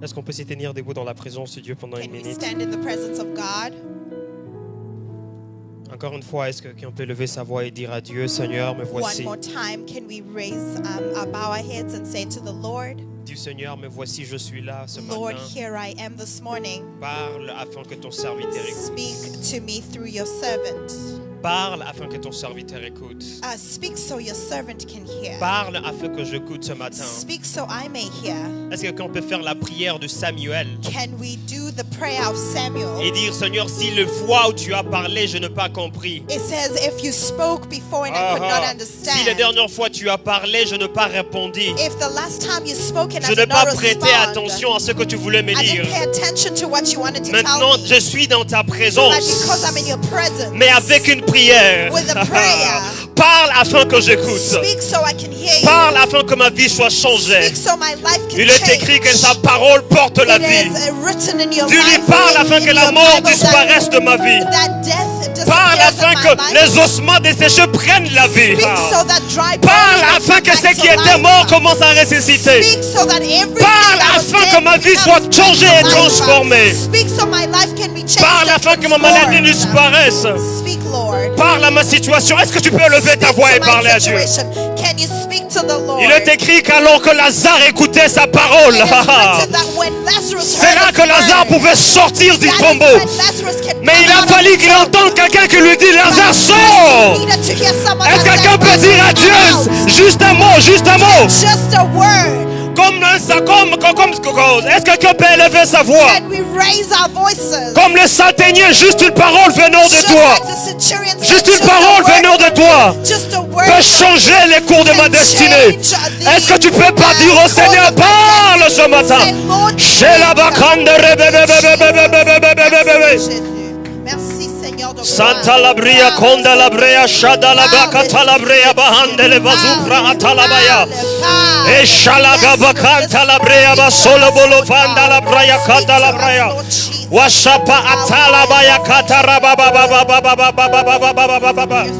Est-ce qu'on peut s'y tenir debout dans la présence de Dieu pendant une Can we minute? stand in the presence of God? Encore une fois, est-ce que quelqu'un peut lever sa voix et dire à Dieu, Seigneur, me One voici. more time, can we bow our heads and say to the Lord, Dis, Seigneur, me voici, je suis là ce Lord, matin. here I am this morning. Parle afin que ton serviteur écoute. Speak to me through your servant. Parle afin que ton serviteur écoute. Speak so your servant can hear. Parle afin que j'écoute ce matin. Speak so I may hear. Est-ce que quelqu'un peut faire la prière de Samuel Can we do the prayer of Samuel? et dire, Seigneur, si le fois où tu as parlé, je n'ai pas compris. It says, if you spoke before and I could not understand. Si la dernière fois tu as parlé, je n'ai pas répondu. If the last time you spoke and Je I n'ai did pas not prêté respond, attention à ce que tu voulais me I dire. didn't pay attention to what you wanted to Maintenant, tell me. je suis dans ta But présence, because I'm in your presence, mais avec une prière. with a prayer, Parle afin que j'écoute. speak so I can hear you. Parle afin que ma vie soit changée. Speak so my life can Il est change. écrit que sa parole porte la It vie. is written in your Tu lui Bible, parles afin que in la your mort Bible disparaisse de ma vie. that death Parle disappears afin in my que life. les ossements desséchés prennent la vie. Speak so that dry Parle bones afin come que back ceux to qui étaient life. morts commencent à ressusciter. Speak so that everything Parle that was afin dead que ma vie becomes soit back changée to et life. transformée. Speak so my life can be changed Parle and afin que ma maladie transformed. disparaisse. Speak, Lord. Parle à ma situation. Est-ce que tu peux lever ta Speak voix to et my parler à Dieu? situation. Can you speak to the Lord? Il est écrit qu'alors que Lazare écoutait sa parole, It is written that when Lazarus c'est heard là his que Lazare word, pouvait sortir du that is tombeau. when Lazarus can Mais il come a out fallu of the qu'il tomb. entende quelqu'un qui lui dit, Lazare, But sors! he needed to hear someone Est-ce que that quelqu'un says, peut dire à "Lazarus, come Dieu, out." juste un mot, juste un mot? Just a word. Est-ce que quelqu'un peut élever sa voix? Can we raise our voices? Comme le centenier, juste une parole venant de Just toi. like the centurion said, Juste une just a parole word venant de toi Just a word peut changer les cours de ma destinée. Est-ce que tu peux pas dire au Seigneur, parle ce matin? Chez la bacande, Merci Seigneur de Santa Labria, Conda Labrea, Shada Labacata Labrea, Bahande le Bazufra Atalabaya. E Shalaga Bacanta Labrea, Basola Bolofanda Labraya, Kata Labraya. Washapa Atalabaya, Katarababa.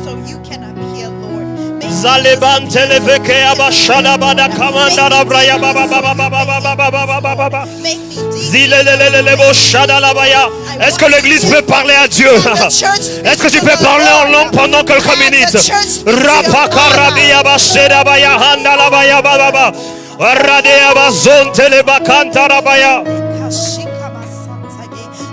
So you can appear, Lord. Make Zalebante leveke abashada bada kamanda labraya baba baba baba baba baba baba. me deep. Zilelelelebo shada labaya. Est-ce que l'église peut parler à Dieu? Est-ce que tu peux parler en langue pendant quelques minutes? Rapakarabia basheda baya handa labaya baba. Radea bazonte le bakanta rabaya.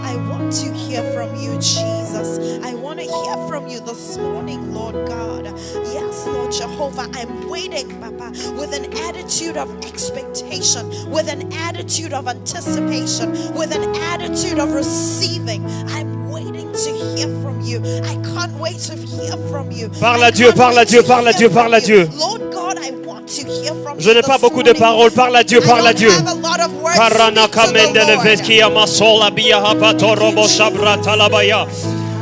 I want to hear from you, Jesus. I want to hear from you this morning, Lord God. Yes, Lord Jehovah, I'm waiting, Papa, with an attitude of expectation, with an attitude of anticipation, with an attitude of receiving. I'm waiting to hear from you. I can't wait to hear from you. Parle à Dieu, parle à Dieu, parle à Dieu, parle à Dieu. Lord God, I want to hear from Je you. n'ai pas this beaucoup de morning. paroles, parle à Dieu, parle à I don't Dieu. have a lot of words. Karana Speak to the kamende le Lord. veski amasola biya hapato robo shabra talabaya.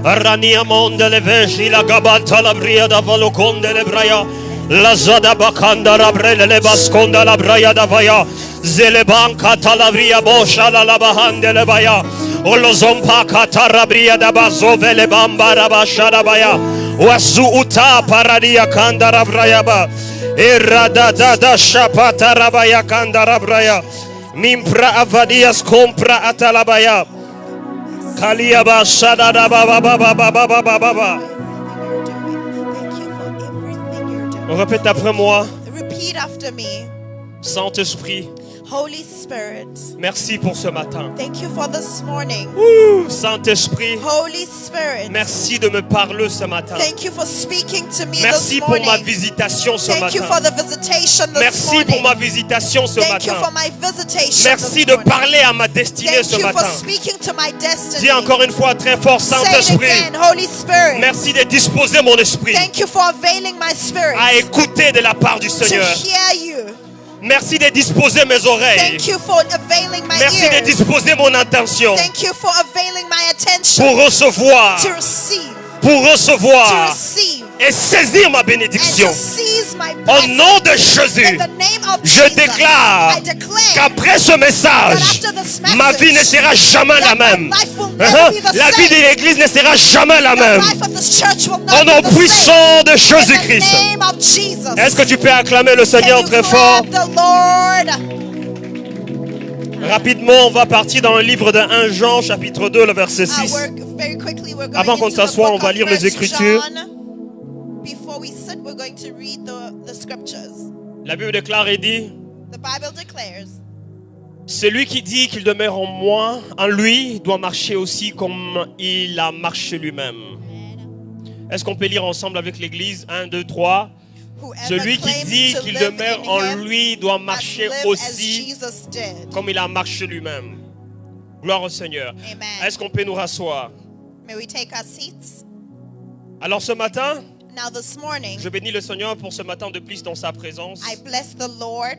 Rania monde le veshi la gabanta la bria da valoconde le braya. La zada bakanda la brele le basconda la braya da vaya. Zele banka talabria bosha la bahande le baya. Olo zompa katarabria da bazove le bamba rabashada baya. Wasu uta paradia kanda rabraya ba. Irada da da shapata rabaya kanda rabraya. Mimpra avadias compra atalabaya. Kaliaba shadada baba baba baba baba baba. Thank you for everything you're doing. Répète après moi. Repeat after me. Saint-Esprit, Holy Spirit, merci pour ce matin. thank you for this morning. Saint-Esprit, Holy Spirit, merci de me parler ce matin. thank you for speaking to me Merci this pour morning. ma visitation ce Thank you matin. for the visitation this Merci morning. pour ma visitation ce Thank you for matin. my visitation Merci this de morning. parler à ma destinée Thank ce you for matin. speaking to my destiny. Dis encore une fois très fort, Say it Saint-Esprit, again, Holy Spirit. merci de disposer mon esprit Thank you for availing my spirit à écouter de la part du to Seigneur. hear you. Merci de disposer mes oreilles. Thank you for availing my Merci de ears. disposer mon intention Thank you for availing my attention pour recevoir, to receive, et saisir ma and bénédiction. to seize my Au blessing. nom de In Jésus, the name of je Jesus, déclare I declare qu'après ce message, that after this ma vie ne message, sera jamais la that my même. life will never be the La vie de same. l'Église ne sera jamais la The même. life of this church will Au not nom be the same. puissant de In Jésus-Christ. the name of Jesus. Est-ce que tu peux acclamer le Can Seigneur you très fort? clap the Lord? Rapidement, on va partir dans le livre de 1 Jean, chapitre 2, le verset 6. Avant qu'on s'assoie, on va lire les Écritures. Before we sit, we're going to read the scriptures. La Bible déclare et dit, The Bible declares, celui qui dit qu'il demeure en moi, en lui, doit marcher aussi comme il a marché lui-même. Est-ce qu'on peut lire ensemble avec l'église? 1, 2, 3. Celui qui dit qu'il demeure en lui doit marcher aussi comme il a marché lui-même. Gloire au Seigneur. Amen. Est-ce qu'on peut nous rasseoir? May we take our seats? Alors ce matin, Now this morning, je bénis le Seigneur pour ce matin de plus dans sa présence. I bless the Lord.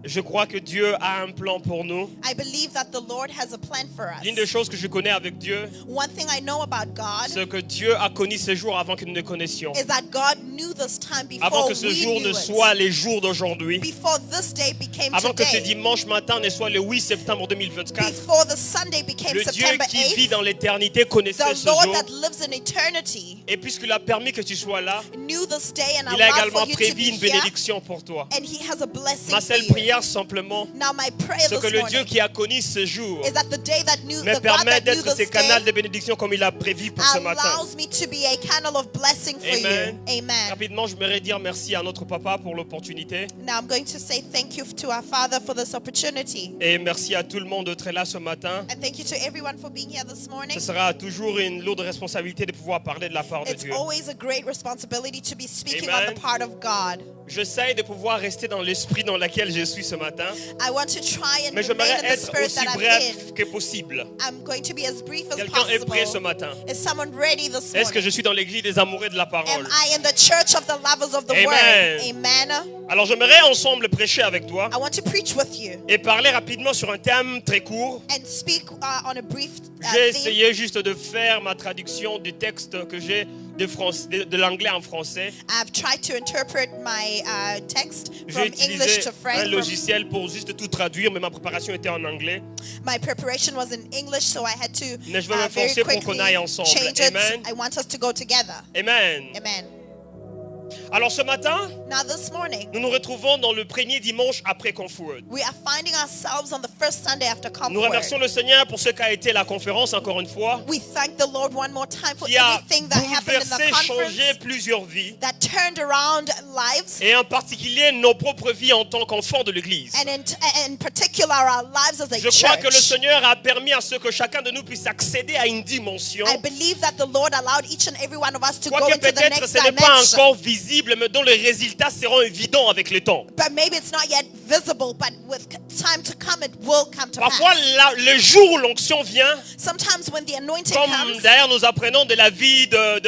Je crois que Dieu a un plan pour nous. I believe that the Lord has a plan for us. L'une des choses que je connais avec Dieu, One thing I know about God c'est que Dieu a connu ces jours avant que nous ne connaissions. is that God knew this time Avant before que ce we jour knew ne it. soit les jours d'aujourd'hui. Before this day became Avant que ce today. dimanche matin ne soit le 8 septembre 2024. Before the Sunday became Le Dieu September qui vit 8th. dans l'éternité connaissait The ce Lord jour. that lives in eternity Et puisqu'il a permis que tu sois là, knew this day and il a allowed également for you to prévu be une here. bénédiction pour toi. And He has a blessing Ma for seule you. prière simplement, Now my prayer c'est this que le Dieu morning qui a connu ce jour is that the day that knew me the God permet that knew d'être ces this canaux de day bénédiction comme il a prévu pour ce matin. allows me to be a channel of blessing for Amen. you. Amen. Rapidement, je voudrais dire merci à notre papa pour l'opportunité. Now I'm going to say thank you to our Father for this opportunity. Et merci à tout le monde d'être là ce matin. And thank you to everyone for being here this morning. Ce sera toujours une lourde responsabilité de pouvoir parler de la part de It's Dieu. always a great responsibility to be speaking Amen. on the part of God. J'essaie de pouvoir rester dans l'esprit dans lequel je suis ce matin. I want to try and Mais remain j'aimerais in the être spirit aussi that I'm bref in. que possible. I'm going to be as brief as Quelqu'un est prêt ce possible. matin? Is someone ready this Est-ce que morning? je suis dans l'église des amoureux de la Am parole? I in the church of the lovers of the Amen. word? Amen. Alors j'aimerais ensemble prêcher avec toi I want to preach with you et parler rapidement sur un thème très court. and speak on a brief J'ai theme. essayé juste de faire ma traduction du texte que j'ai de l'anglais en français. I've tried to interpret my text J'ai from utilisé English to un French. logiciel pour juste tout traduire, mais ma préparation était en anglais. My preparation was in English, so I had to Mais je vais very m'efforcer pour quickly qu'on aille ensemble. change it. Amen. I want us to go together. Amen. Amen. Alors ce matin, Now this morning, nous nous retrouvons dans le premier dimanche après Comfort. we are finding ourselves on the first Sunday after Nous remercions Comfort. le Seigneur pour ce qu'a été la conférence encore une fois, We thank the Lord one more time for qui a everything that happened in bouleversé, the changé conference plusieurs vies, that turned around lives, et en particulier nos propres vies en tant qu'enfants de l'Église. and in particular our lives as a Je crois que le church. Seigneur a permis à ce que chacun de nous puisse accéder à une dimension, I believe that the Lord allowed each and every one of us to go quoique into the peut-être next ce n'est pas dimension. encore visible, mais dont les résultats seront évidents avec le temps. But maybe it's not yet visible, but with time to come, it will come to Parfois, pass. le jour où l'onction vient, Sometimes when the anointing comme comes, d'ailleurs nous apprenons de la vie de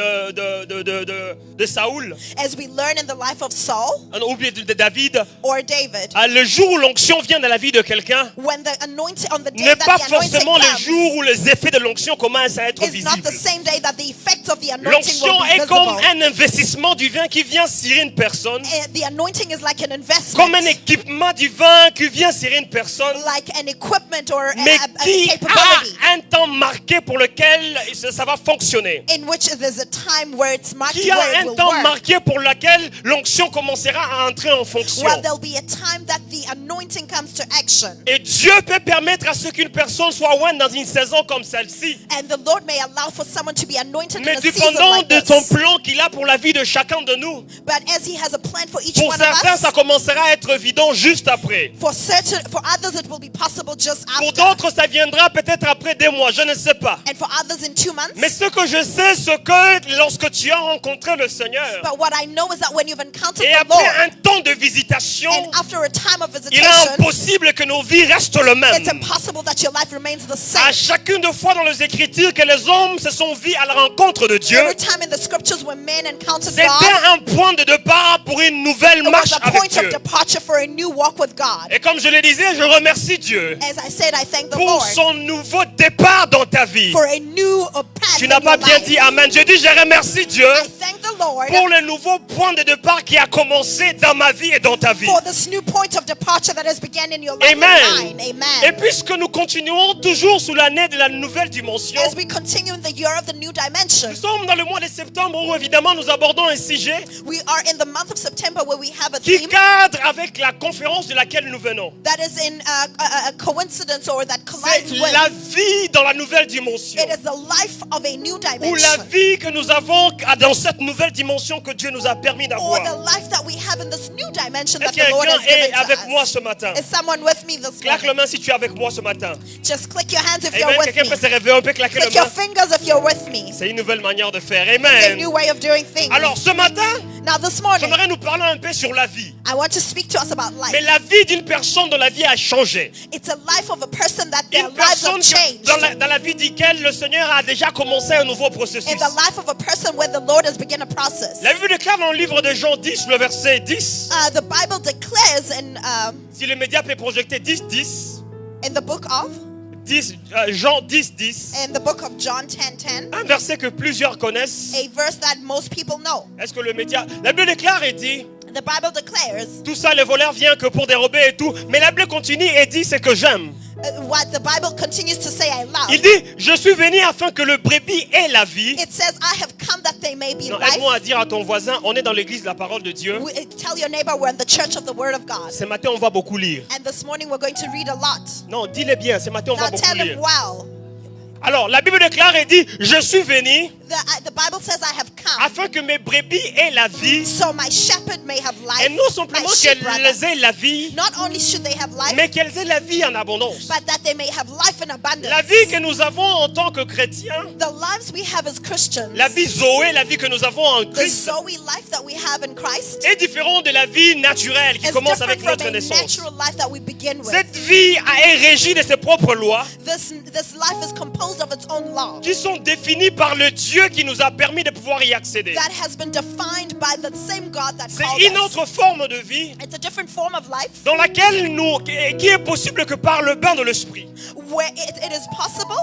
Saoul, as we learn in the life of Saul ou bien de David, or David, le jour où l'onction vient dans la vie de quelqu'un, when the anointing, on the day n'est that pas the anointing forcément le comes, jour où les effets de l'onction commencent à être is not the visibles. same day that the effects of the anointing L'onction will be est comme visible. un investissement divin qui vient sur une personne, And the anointing is like an comme un investment, équipement divin qui vient sur une personne, like an equipment or mais a qui capability, a un temps marqué pour lequel ça va fonctionner. in which there's a time where it's marked Qui a where it un will temps work. marqué pour lequel l'onction commencera à entrer en fonction. Well, there'll be a time that the anointing comes to action. Et Dieu peut permettre à ce qu'une personne soit ointe dans une saison comme celle-ci, And the Lord may allow for someone to be anointed mais in a season dépendant like de this. son plan qu'il a pour la vie de chacun de nous. But as He has a plan for each Pour one of certains, us, ça commencera à être évident juste après. for others it will be possible just Pour after. d'autres, ça viendra peut-être après 2 mois, je ne sais pas. And for others in 2 months. Mais ce que je sais, c'est que lorsque tu as rencontré le Seigneur, But what I know is that when you've encountered et the après Lord, un temps de visitation, and after a time of il est visitation, impossible que nos vies restent le même. it's impossible that your life remains the À same. chacune de fois dans les Écritures que les hommes se sont vus à la rencontre de Dieu, Every time in the scriptures when men encountered c'était God, un point de départ pour une nouvelle it marche was a avec point of Dieu. departure for a new walk with God. Et comme je le disais, je remercie Dieu As I said, I thank the pour Lord son nouveau départ dans ta vie. for a new path Tu in n'as pas your bien life. dit Amen. Je dis, je remercie Dieu I thank the Lord pour le nouveau point de départ qui a commencé dans ma vie et dans ta vie. for this new point of departure that has begun in your life Amen. and mine. Et Amen. puisque nous continuons toujours sous l'année de la nouvelle dimension, As we continue in the year of the new dimension, nous sommes dans le mois de septembre où évidemment nous abordons un sujet We are in the month of September where we have a qui theme cadre avec la conférence de laquelle nous venons. that is in a coincidence or that C'est collides with. la vie dans la nouvelle dimension. It is the life of a new Ou la dimension. vie que nous avons dans cette nouvelle dimension que Dieu nous a permis Or d'avoir. the life that we have in this new dimension Est-ce that the Lord que has quelqu'un est given to avec moi us. ce matin? Is someone with me this Claque morning? le main si tu es avec moi ce matin. Just click your hands if Amen. you're with Quelqu'un peut me. se réveiller, on peut claquer Click le your main. fingers if you're with me. C'est une nouvelle manière de faire. It's a Amen. new way of doing things. Alors ce matin, Now this morning, j'aimerais nous parler un peu sur la vie. I want to speak to us about Mais life. la vie d'une personne dont la vie a changé. It's a life of a person that their Une lives have personne changed. dans la vie duquel le Seigneur a déjà commencé un nouveau processus. In the life of a person where the Lord has begun a process. La Bible déclare dans le livre de Jean 10, le verset 10. The Bible declares Si le média peut projeter 10, in the book of Jean 10, in the book of John 10:10, un verset que plusieurs connaissent. a verse that most people know. Est-ce que le média... La Bible déclare et dit, The Bible declares tout ça, les voleurs viennent que pour dérober et tout. Mais la Bible continue et dit, c'est que j'aime. What the Bible continues to say I love. Il dit, je suis venu afin que le brebis ait la vie. It says, I have come that they may be Non, life. aide-moi à dire à ton voisin, on est dans l'église de la parole de Dieu. Tell your neighbor we're in the church of the Word of God. Ce matin, on va beaucoup lire. And this morning we're going to read a lot. Non, dis-le bien, ce matin, on Now va beaucoup tell him lire. well. Alors, la Bible déclare et dit, je suis venu The Bible says I have come afin que mes brebis aient la vie. so my shepherd may have life. Et non simplement my sheep, qu'elles rather. aient la vie, Not only should they have life, mais qu'elles aient la vie en abondance. but that they may have life in abundance. La vie que nous avons en tant que chrétiens, The lives we have as Christians, la vie Zoé, la vie que nous avons en the Christ, Zoe life that we have in Christ, est différente de la vie naturelle qui is commence different avec from notre a naissance. natural life that we begin with. Cette vie est régie de ses propres lois This life is composed of its own law qui sont définies par le Dieu qui nous a permis de pouvoir y accéder. that has been defined by the same God that C'est called une us. autre forme de vie It's a different form of life dans laquelle qui est possible que par le bain de l'esprit, where it is possible.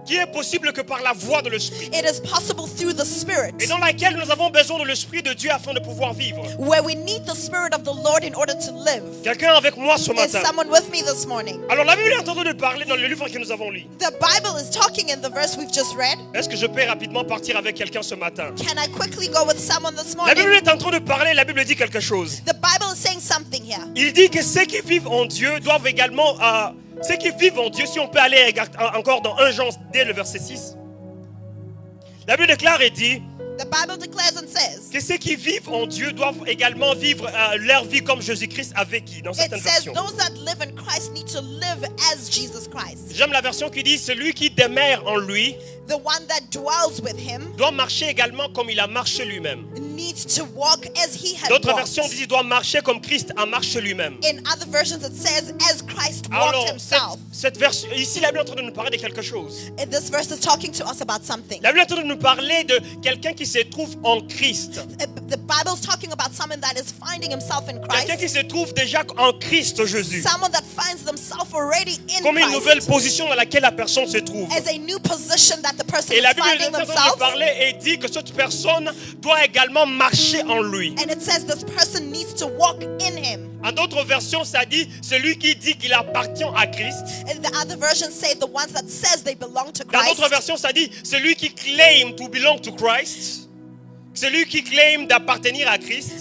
qui est possible que par la voix de l'esprit, It is possible through the Spirit, et dans laquelle nous avons besoin de l'esprit de Dieu afin de pouvoir vivre. where we need the Spirit of the Lord in order to live. Quelqu'un avec moi ce Is matin? someone with me this morning? Alors la Bible est en train de parler dans le livre que nous avons lu. The Bible is talking in the verse we've just read. Est-ce que je peux rapidement partir avec quelqu'un ce matin? Can I quickly go with someone this La Bible morning? est en train de parler, la Bible dit quelque chose. The Bible is saying something here. Il dit que ceux qui vivent en Dieu doivent également... ceux qui vivent en Dieu, si on peut aller encore dans 1 Jean dès le verset 6. La Bible déclare et dit The Bible declares and says, que ceux qui vivent en Dieu doivent également vivre leur vie comme Jésus-Christ a vécu dans it certaines says versions. those that live in Christ need to live as Jesus Christ. J'aime la version qui dit celui qui demeure en lui The one that dwells with him doit marcher également comme il a marché lui-même. needs to walk as he had D'autres walked. versions disent il doit marcher comme Christ a marché lui-même. In other versions it says as Christ walked Alors, himself. cette version, ici la Bible est en train de nous parler de quelque chose. And this verse is talking to us about something. La Bible est en train de nous parler de quelqu'un qui se trouve en Christ. The Bible is talking about someone that is finding himself in Quelqu'un qui Christ. se trouve déjà en Christ Jésus. Someone that finds themselves already in Comme une nouvelle Christ. position dans laquelle la personne se trouve. As a new position that the person Et is la Bible est finding en train de themselves. parler et dit que cette personne doit également marcher en lui. And it says this person needs to walk in him. En d'autres versions, ça dit celui qui dit qu'il appartient à Christ. And the other versions say the ones that says they belong to Dans Christ. d'autres versions, ça dit celui qui claim to belong to Christ. Celui qui claim d'appartenir à Christ.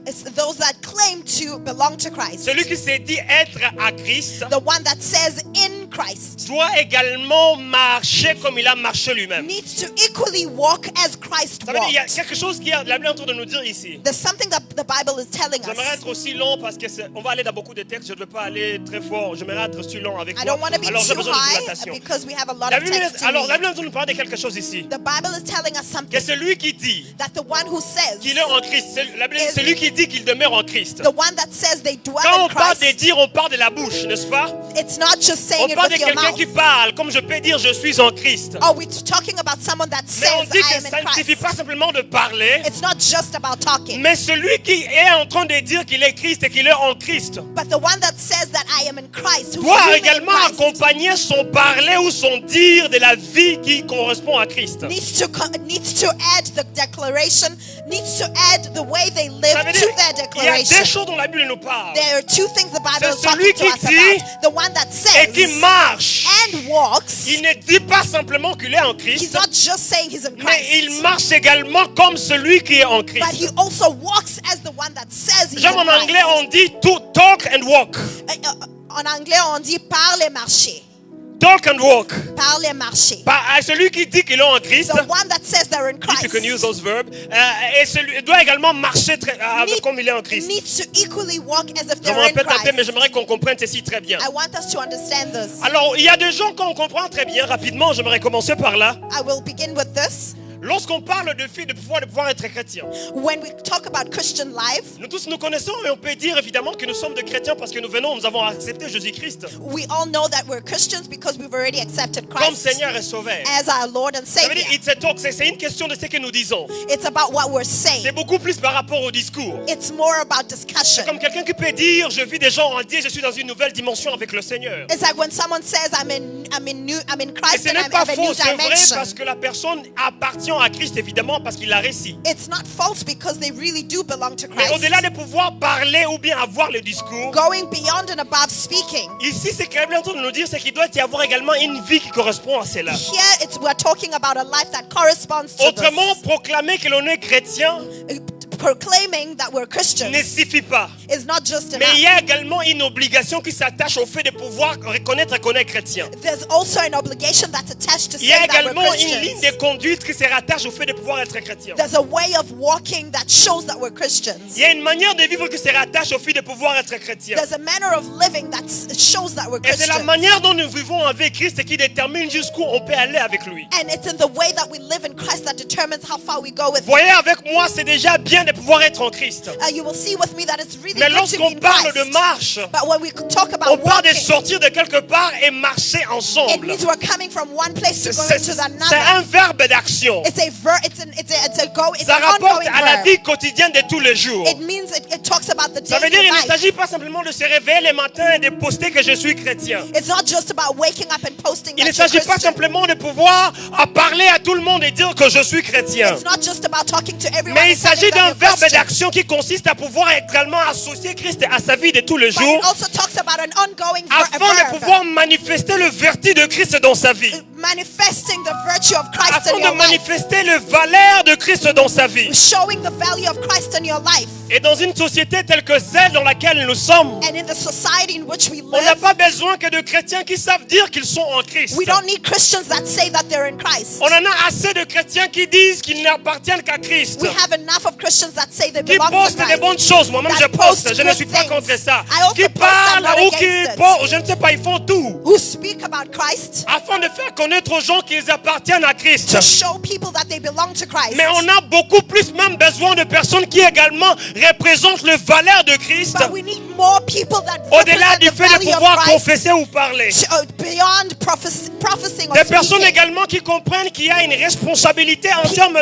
It's those that claim to belong to Christ. Celui qui s'est dit être à Christ The one that says in Christ doit également marcher comme il a marché lui-même. needs to equally walk as Christ Ça veut dire, il y a walked. quelque chose qui est la Bible est en train de nous dire ici. There's something that the Bible is telling J'aimerais us. être aussi long parce que on va aller dans beaucoup de textes. Je ne veux pas aller très fort. J'aimerais être aussi long avec I toi. don't want to be Alors j'ai too besoin de high dilatation. because we have a lot La of Bible, text to alors la read. Bible est en train de nous parler de quelque chose ici. The Bible is telling us Que something celui qui dit that the one who says, qu'il est en Christ, la Bible dit celui qui dit qu'il demeure en Christ. the one that says they dwell Quand in on parle de Christ, dire, on parle de la bouche, n'est-ce pas? it's not just On saying it parle de with your quelqu'un mouth. qui parle, comme je peux dire je suis en Christ. Oh, we're talking about someone that Mais on says dit I que am ça in ne suffit Christ. pas simplement de parler, It's not just about talking, mais celui qui est en train de dire qu'il est Christ et qu'il est en Christ but the one that says that I am in Christ, who's doit living in également Christ, accompagner son parler ou son dire de la vie qui correspond à Christ. needs to add the declaration, needs to add the way they live Ça veut to dire, their il y a des declaration. choses dont la Bible nous parle. There are two things the Bible C'est is talking celui to qui us dit about. The one one that et qui says marche, and walks, il ne dit pas simplement qu'il est en he's Christ, not just saying he's in mais il Christ, marche également comme celui qui est en but Christ. he also walks as the one that says he's Genre in en anglais, Christ. on dit to talk and walk. En anglais, on dit parler, marcher. Talk and walk. Parler, marcher. À celui qui dit qu'il est en Christ, The one that says they're in if you can use Christ those verbs, et celui doit également marcher comme il est en Christ. needs to equally walk as if Je me they're in répète un peu, mais Christ. j'aimerais qu'on comprenne ceci très bien. I want us to understand this. Alors, il y a des gens qu'on comprend très bien. Rapidement, j'aimerais commencer par là. I will begin with this. Lorsqu'on parle de pouvoir être chrétien, When we talk about Christian life, nous tous nous connaissons et on peut dire évidemment que nous sommes des chrétiens parce que nous avons accepté Jésus-Christ we all know that we're Christians because we've already accepted comme Christ Seigneur et Sauveur. as our Lord and Ça veut dire, Savior. it's a talk, c'est une question de ce que nous disons. It's about what we're C'est saying. beaucoup plus par rapport au discours. It's more about C'est discussion. comme quelqu'un qui peut dire, je vis des gens en Dieu, je suis dans une nouvelle dimension avec le Seigneur. It's like when someone says, I'm in Et Christ ce and n'est I'm pas of a new faux, c'est vrai dimension. parce que la personne appartient à Christ évidemment parce qu'il l'a réussi. It's not false because they really do belong to Mais Christ. au-delà de pouvoir parler ou bien avoir le discours, Going beyond and above speaking. ici ce qu'il est en train de nous dire, c'est qu'il doit y avoir également une vie qui correspond à cela. Here we're talking about a life that corresponds to Autrement, this. proclamer que l'on est chrétien Proclaiming that we're Christians ne suffit pas. is not just Mais il y enough. a également une obligation qui s'attache au fait de pouvoir reconnaître qu'on est chrétien. There's also an obligation that's attached to Il y a saying that we're également une ligne Christians. de conduite qui se rattache au fait de pouvoir être chrétien. There's a way of walking that shows that we're Christians. Il y a une manière de vivre qui se rattache au fait de pouvoir être chrétien. There's a manner of living that shows that we're Et c'est la Christians. manière dont nous vivons avec Christ qui détermine jusqu'où on peut aller avec lui. And it's in the way that we live in Christ that determines how far we go with Him. Voyez avec moi, c'est déjà bien de pouvoir être en Christ. You will see with me that it's really Mais good to be lorsqu'on in parle Christ. de marche, But when we talk on about parle de walking, sortir de quelque part et marcher it ensemble. means we're coming from one place to go C'est into c'est another. un verbe d'action. It's Ça an rapporte ongoing à la verb. vie quotidienne de tous les jours. It means it talks about the Ça veut dire daily qu'il ne life. s'agit pas simplement de se réveiller le matin et de poster que je suis chrétien. It's not just about waking up and posting Il ne that you're s'agit pas Christian. simplement de pouvoir parler à tout le monde et dire que je suis chrétien. It's not just about talking to everyone. Mais il and telling s'agit them d'un you're verbe Christian. d'action qui consiste à pouvoir également associer Christ à sa vie de tous les But jours it also talks about an ongoing afin de verb. pouvoir manifester le vertu de Christ dans sa vie. Manifesting the virtue of Christ Afin in de your life. manifester le valeur de Christ dans sa vie. Showing the value of Christ in your life. Et dans une société telle que celle dans laquelle nous sommes, And in the society in which we on n'a live, pas besoin que de chrétiens qui savent dire qu'ils sont en Christ. we don't need Christians that say that they're in Christ. On en a assez de chrétiens qui disent qu'ils n'appartiennent qu'à Christ. We have enough of Christians that say they Qui belong to postent des Christ. bonnes choses, moi-même That je poste, post je ne good suis pas things. contre ça. I also Qui post, I'm parlent not ou qui against it. postent, je ne sais pas, ils font tout Who speak about Christ afin de faire connaître aux gens qu'ils appartiennent à Christ. to show people that they belong to Christ. Mais on a beaucoup plus même besoin de personnes qui également représentent le valeur de Christ But we need more people that au-delà represent du the fait de value of pouvoir Christ confesser ou parler. beyond prophesying or Des personnes speaking. également qui comprennent qu'il y a une responsabilité en termes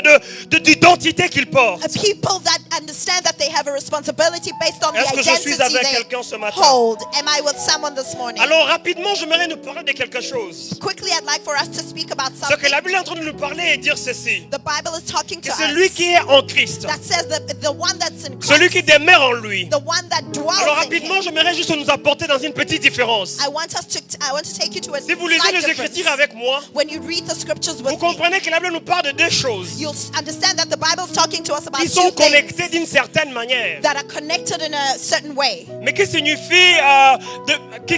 d'identité qu'ils portent. People that understand that they have a responsibility based on the Est-ce que je suis identity avec they quelqu'un ce matin? hold. Am I with someone this morning? Alors rapidement, j'aimerais nous parler de quelque chose. Quickly, I'd like for us to speak about Ce que something. la Bible est en train de nous parler et dire ceci. The Bible is talking Que to celui us qui est en Christ, that says that the one that's in celui Christ, qui demeure en lui. the one that dwells Alors in rapidement, him. j'aimerais juste nous apporter dans une petite différence. I want to take you to a Si vous lisez slight les difference. Écritures avec moi, When you read the scriptures vous with me, comprenez que la Bible nous parle de deux choses you'll understand that the Bible is talking to us about qui two sont things connectées d'une certaine manière, that are connected in a certain way, mais qui signifient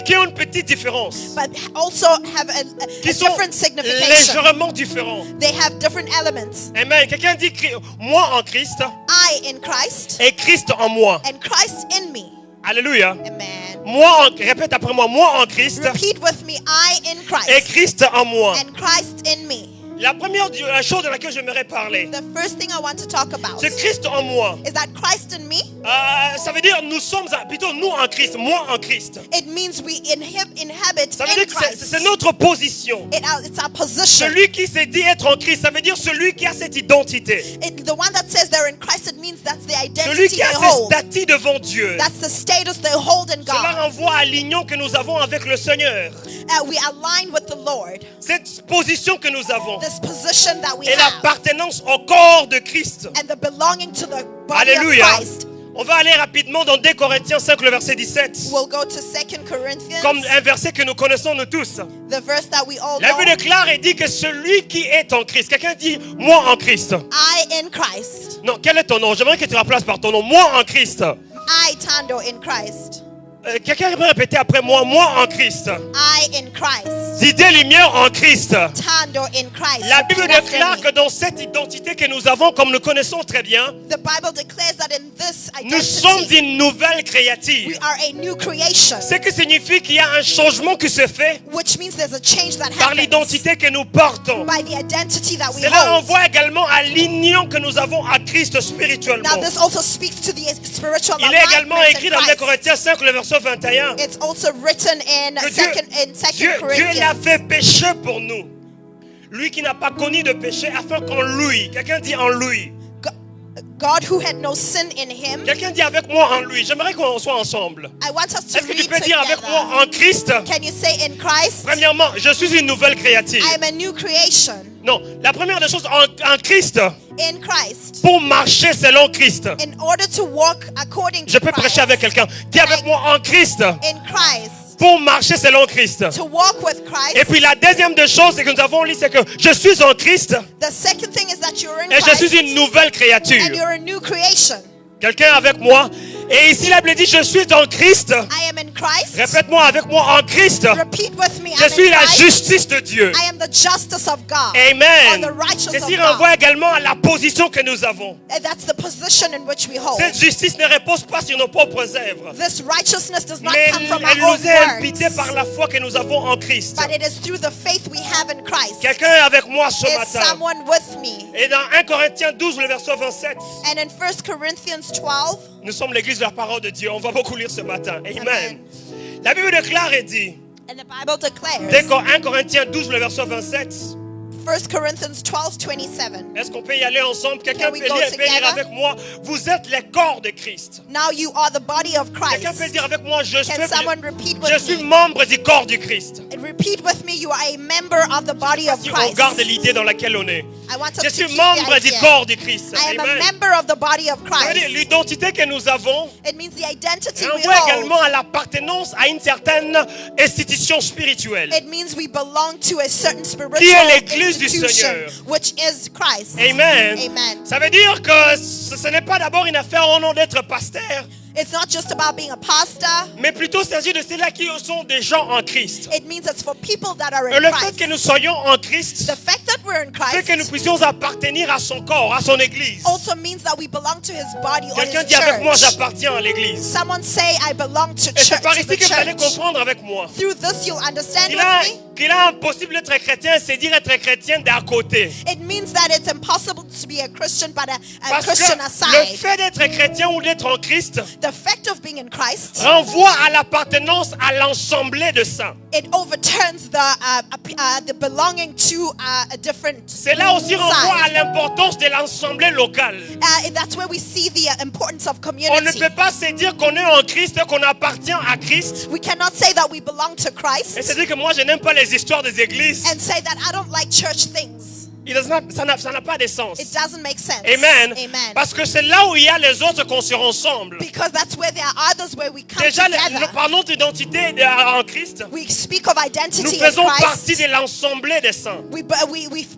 qui ont une petite différence, but also have a qui sont different signification. légèrement différents. They have different elements. Amen. Quelqu'un dit moi en Christ I in Christ et Christ en moi. and Christ in me. Alléluia. Amen. Répète après moi, moi en Christ Repeat with me, I in et Christ Christ en moi. and Christ in me. La première chose de laquelle j'aimerais parler, The first thing I want to talk about c'est Christ en moi. is that Christ in me, Ça veut dire plutôt nous en Christ, moi en Christ. it means we inhabit Ça veut in dire que Christ. c'est notre position. It's our position. Celui qui s'est dit être en Christ, ça veut dire celui qui a cette identité. The one that says they're in Christ, it means that's the Celui identity qui a they ce hold. statut devant Dieu. That's the status they hold in Cela God. renvoie à l'union que nous avons avec le Seigneur. We align with the Lord. Cette position que nous avons This position that we et have l'appartenance au corps de Christ. and the belonging to the body Alléluia. of Christ. On va aller rapidement dans 2 Corinthiens 5, le verset 17. We'll go to 2 Corinthians, Comme un verset que nous connaissons nous tous. the verse that we all La know. Bible déclare et dit que celui qui est en Christ. Quelqu'un dit moi en Christ. I in Christ. Non, quel est ton nom? J'aimerais que tu remplaces par ton nom. Moi en Christ. I, Tando, in Christ. Quelqu'un peut répéter après moi. Moi en Christ. I in Christ. Dis des lumières en Christ. Tando in Christ. La Bible Repeat after déclare me. que dans cette identité que nous avons, comme nous connaissons très bien, The Bible declares that in this nous sommes identity, une nouvelle we créature. are a new creation, Ce qui signifie qu'il y a un changement qui se fait which means there's a change that par happens l'identité que nous portons. by the identity that we Cela hold. renvoie également à l'union que nous avons à Christ Now spirituellement. this also speaks to the spiritual Il est également alignment écrit in dans 2 Christ. Corinthiens 5, le verset 21. It's also written in Que second Dieu l'a Corinthians. fait péché pour nous. Lui qui n'a pas connu de péché, afin qu'en lui, quelqu'un dit en lui. God who had no sin in him. Quelqu'un dit avec moi en lui. J'aimerais qu'on soit ensemble. I want us to Est-ce que tu read peux dire avec moi together. en Christ? Can you say in Christ? Premièrement, je suis une nouvelle créature. I am a new creation Non, la première des choses en Christ, in Christ. pour marcher selon Christ. In order to walk according Je to peux prêcher avec Christ. quelqu'un. Dis avec moi en Christ, In Christ. pour marcher selon Christ. To walk with Christ. Et puis la deuxième des choses que nous avons lu, c'est que je suis en Christ The second thing is that you're in et je Christ suis une nouvelle and créature. you're a new creation. Quelqu'un avec moi. Et ici la Bible dit je suis en Christ. I am in Christ. Répète-moi avec moi en Christ. Repeat with me. Je I'm suis in la Christ. justice de Dieu. I am the justice of God. Amen. Or the righteousness Ceci of God. renvoie également à la position que nous avons. And that's the position in which we hold. Cette justice ne repose pas sur nos propres œuvres, This righteousness does not mais come from elle our own nous est imputée words, par la foi que nous avons en Christ. but it is through the faith we have in Christ. Quelqu'un est avec moi ce Is matin. someone with me? Et dans 1 Corinthiens 12, le verset 27, And in 1 Corinthians 12, nous sommes l'église de la parole de Dieu. On va beaucoup lire ce matin. Amen. Amen. La Bible déclare et dit, and the Bible declares, dès 1 Corinthiens 12, le verset 27, 1 Corinthians 12:27. est-ce qu'on peut y aller ensemble? Quelqu'un Can peut we go lire together? avec moi. Vous êtes les corps de Christ. Now you are the body of Quelqu'un peut Christ. dire avec moi, je Can someone repeat je with suis me? membre du corps du Christ. And repeat with me, you are a member of the body of Si on Christ. garde l'idée dans laquelle on est. I want us Je to suis keep membre the du idea. corps du Christ. I am a Amen. member of the body of Ça veut dire, Christ. l'identité que nous avons It means the identity we renvoie également hold. à l'appartenance à une certaine institution spirituelle. It means we belong to a certain spiritual Qui est l'église du institution, Seigneur. which is Christ. Amen. Amen. Ça veut dire que ce n'est pas d'abord une affaire au nom d'être pasteur, It's not just about being a pastor. mais plutôt il s'agit de ceux-là qui sont des gens en Christ. It means it's for people that are Et in le fait Christ. que nous soyons en Christ The fact that we're in fait que nous Christ puissions appartenir à son corps, à son église. also means that we belong to his body or Quelqu'un his dit avec moi, church. j'appartiens à l'église. Someone say, I belong to Et c'est church. par To ici the que vous allez church. comprendre avec moi. Through this, you'll understand Qu'il a, with me. qu'il a impossible d'être chrétien, c'est dire être chrétien d'à côté. It means that it's impossible to be a Christian, but a Parce Christian que le aside. fait d'être chrétien ou d'être en Christ The fact of being in Christ, renvoie à l'appartenance à l'ensemble de saints. it overturns the belonging to a different Cela aussi renvoie à side. l'importance de l'ensemble local. That's where we see the importance of On ne community. peut pas se dire qu'on est en Christ, qu'on appartient à Christ, We cannot say that we belong to et Christ se dire que moi je n'aime pas les histoires des églises. and say that I don't like church things. Ça n'a pas de sens. It doesn't make sense. Amen. Amen. Parce que c'est là où il y a les autres qu'on sera ensemble. Because that's where there are others where we come Déjà, together. par notre identité en Christ, We speak of nous identity in faisons Christ. partie de l'ensemble des saints. We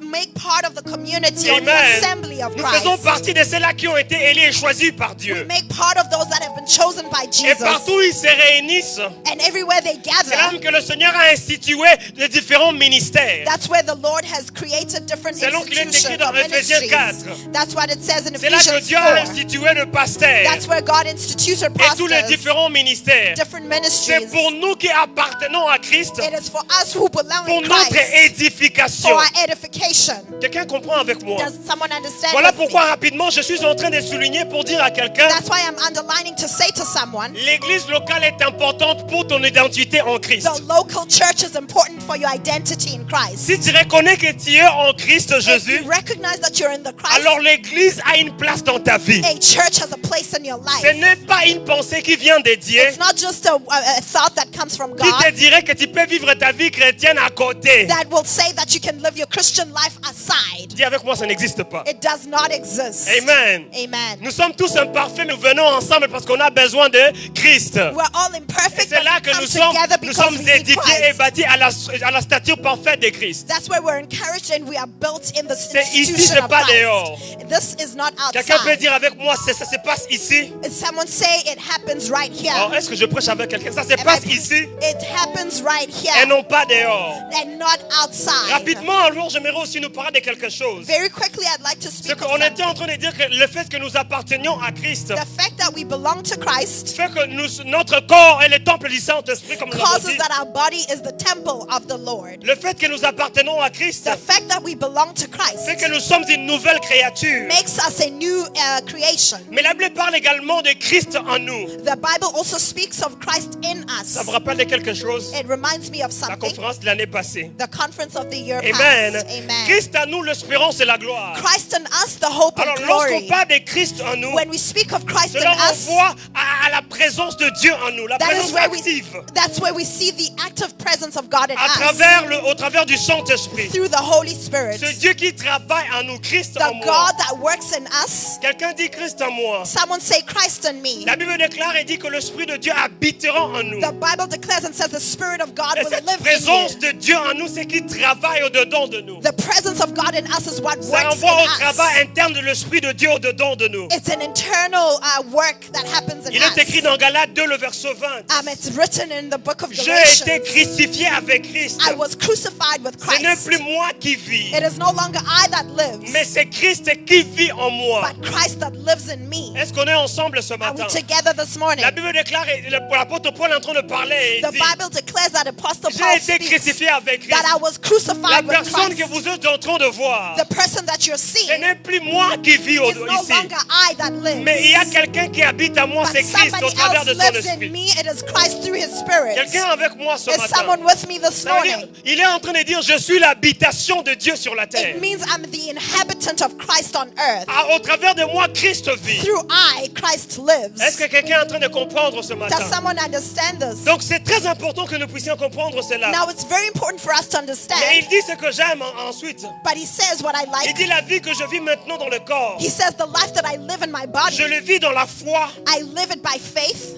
make part of the community or the Amen. assembly of Nous faisons Christ. partie de ceux-là qui ont été élus et choisis par We Dieu. make part of those that have been chosen by Et Jesus. partout où ils se réunissent, And everywhere they c'est là gather, que le Seigneur a institué les différents ministères. that's where the Lord has created different C'est là qu'il est écrit institutions dans or Éphésiens ministries. 4. That's what it says in C'est là que Ephesians Dieu a 4. institué le pasteur That's where God instituted et tous les pastors, différents ministères. different C'est ministries. pour nous qui appartenons à Christ, It is for us who belong pour in notre Christ, édification. for our edification. Quelqu'un comprend avec moi? Does someone understand? Voilà with me? pourquoi rapidement je suis en train de souligner pour dire à quelqu'un, That's why I'm underlining to say to someone, l'église locale est importante pour ton identité en Christ. the local church is important for your identity in Christ. Si tu reconnais que tu es en Christ If Jésus, you recognize that you're in the Christ, alors l'église a une place dans ta vie. a church has a place in your Ce life. n'est pas une pensée qui vient de Dieu It's not just a thought that comes from qui te God dirait que tu peux vivre ta vie chrétienne à côté. that will say that you can live your Christian life outside. Dis avec moi, ça n'existe pas. It does not exist. Amen. Amen. Nous sommes tous imparfaits, mais nous venons ensemble parce qu'on a besoin de Christ. We're all Et imperfect, c'est là but que we nous come together sommes because we need édifiés et Christ. bâtis à la stature parfaite de Christ. That's why we're encouraged and we are built in the C'est ici, institution c'est of pas Christ. dehors. This is not Quelqu'un peut outside. dire avec moi, ça se passe ici. And someone say it happens right here. Oh, est-ce que je prêche avec quelqu'un? Ça se Am I- passe ici It happens right et here non pas dehors. and not outside. Rapidement, alors j'aimerais aussi nous parler de quelque chose. Very quickly, I'd like to C'est speak of qu'on était something. en train de dire que le fait que nous appartenions à Christ The fact that we belong to Christ fait que notre corps est le temple du Saint-Esprit, comme nous l'avons causes dit. that our body is the temple of the Lord. Le fait que nous appartenons à Christ The fact that we belong to Christ fait que nous sommes une nouvelle créature. makes us a new creation. Mais la Bible parle également de Christ en nous. The Bible also speaks of Christ in Ça us. me rappelle de quelque chose. It reminds me of La something. conférence de l'année passée. The conference of the year Amen. past. Amen. Christ en nous, l'espérance et la gloire. Christ in us, the hope Alors, and lorsqu'on glory. parle de Christ en nous, When we speak of Christ in cela us, renvoie à la présence de Dieu en nous, la that présence is where we, active, that's where we see the active presence of God in à us travers au travers du Saint-Esprit. through the Holy Spirit. Ce Dieu qui travaille en nous, Christ en The moi. God that works in us. Quelqu'un dit Christ en moi. Someone say Christ in me. La Bible déclare et dit que l'Esprit de Dieu habitera en nous. The Bible declares and says the Spirit of God Et will cette live in présence you. de Dieu en nous, c'est qui travaille au-dedans de nous. The presence of God in us is what Ça works renvoie au in us. travail interne de l'Esprit de Dieu au-dedans de nous. It's an internal work that happens in Il est écrit us. dans Galates 2, le verset 20. It's written in the book of J'ai Galatians. été crucifié avec Christ. I was crucified with Ce n'est Christ. plus moi qui vis, It is no longer I that lives, mais c'est Christ qui vit en moi. but Christ that lives in me. Est-ce qu'on est ensemble ce Are matin? we together this morning? La Bible déclare, et l'apôtre Paul est en train de parler et The dit, Bible declares that Apostle j'ai Paul été speaks crucifié avec Christ. that I was La crucified with personne que Christ. vous êtes en train de voir, The person that you're ce seeing n'est plus moi qui vis is no ici, longer I that lives, mais il y a quelqu'un qui habite en moi, but c'est Christ au somebody travers de else son lives in esprit. me. It is Christ through His Spirit. Quelqu'un avec moi ce Is matin. someone with me this Ça veut dire, morning? il est en train de dire, je suis l'habitation de Dieu sur la terre. It means I'm the inhabitant of Christ on earth. Au travers de moi, Christ vit. Through I, Christ lives. Est-ce que quelqu'un est en train de comprendre ce matin? Does someone understand this? Donc c'est très important que nous puissions comprendre cela. Now it's very important for us to Mais understand, il dit ce que j'aime ensuite. but he says what I Il like. dit la vie que je vis maintenant dans le corps. He says the life that I live in my Je body, le vis dans la foi I live it by faith,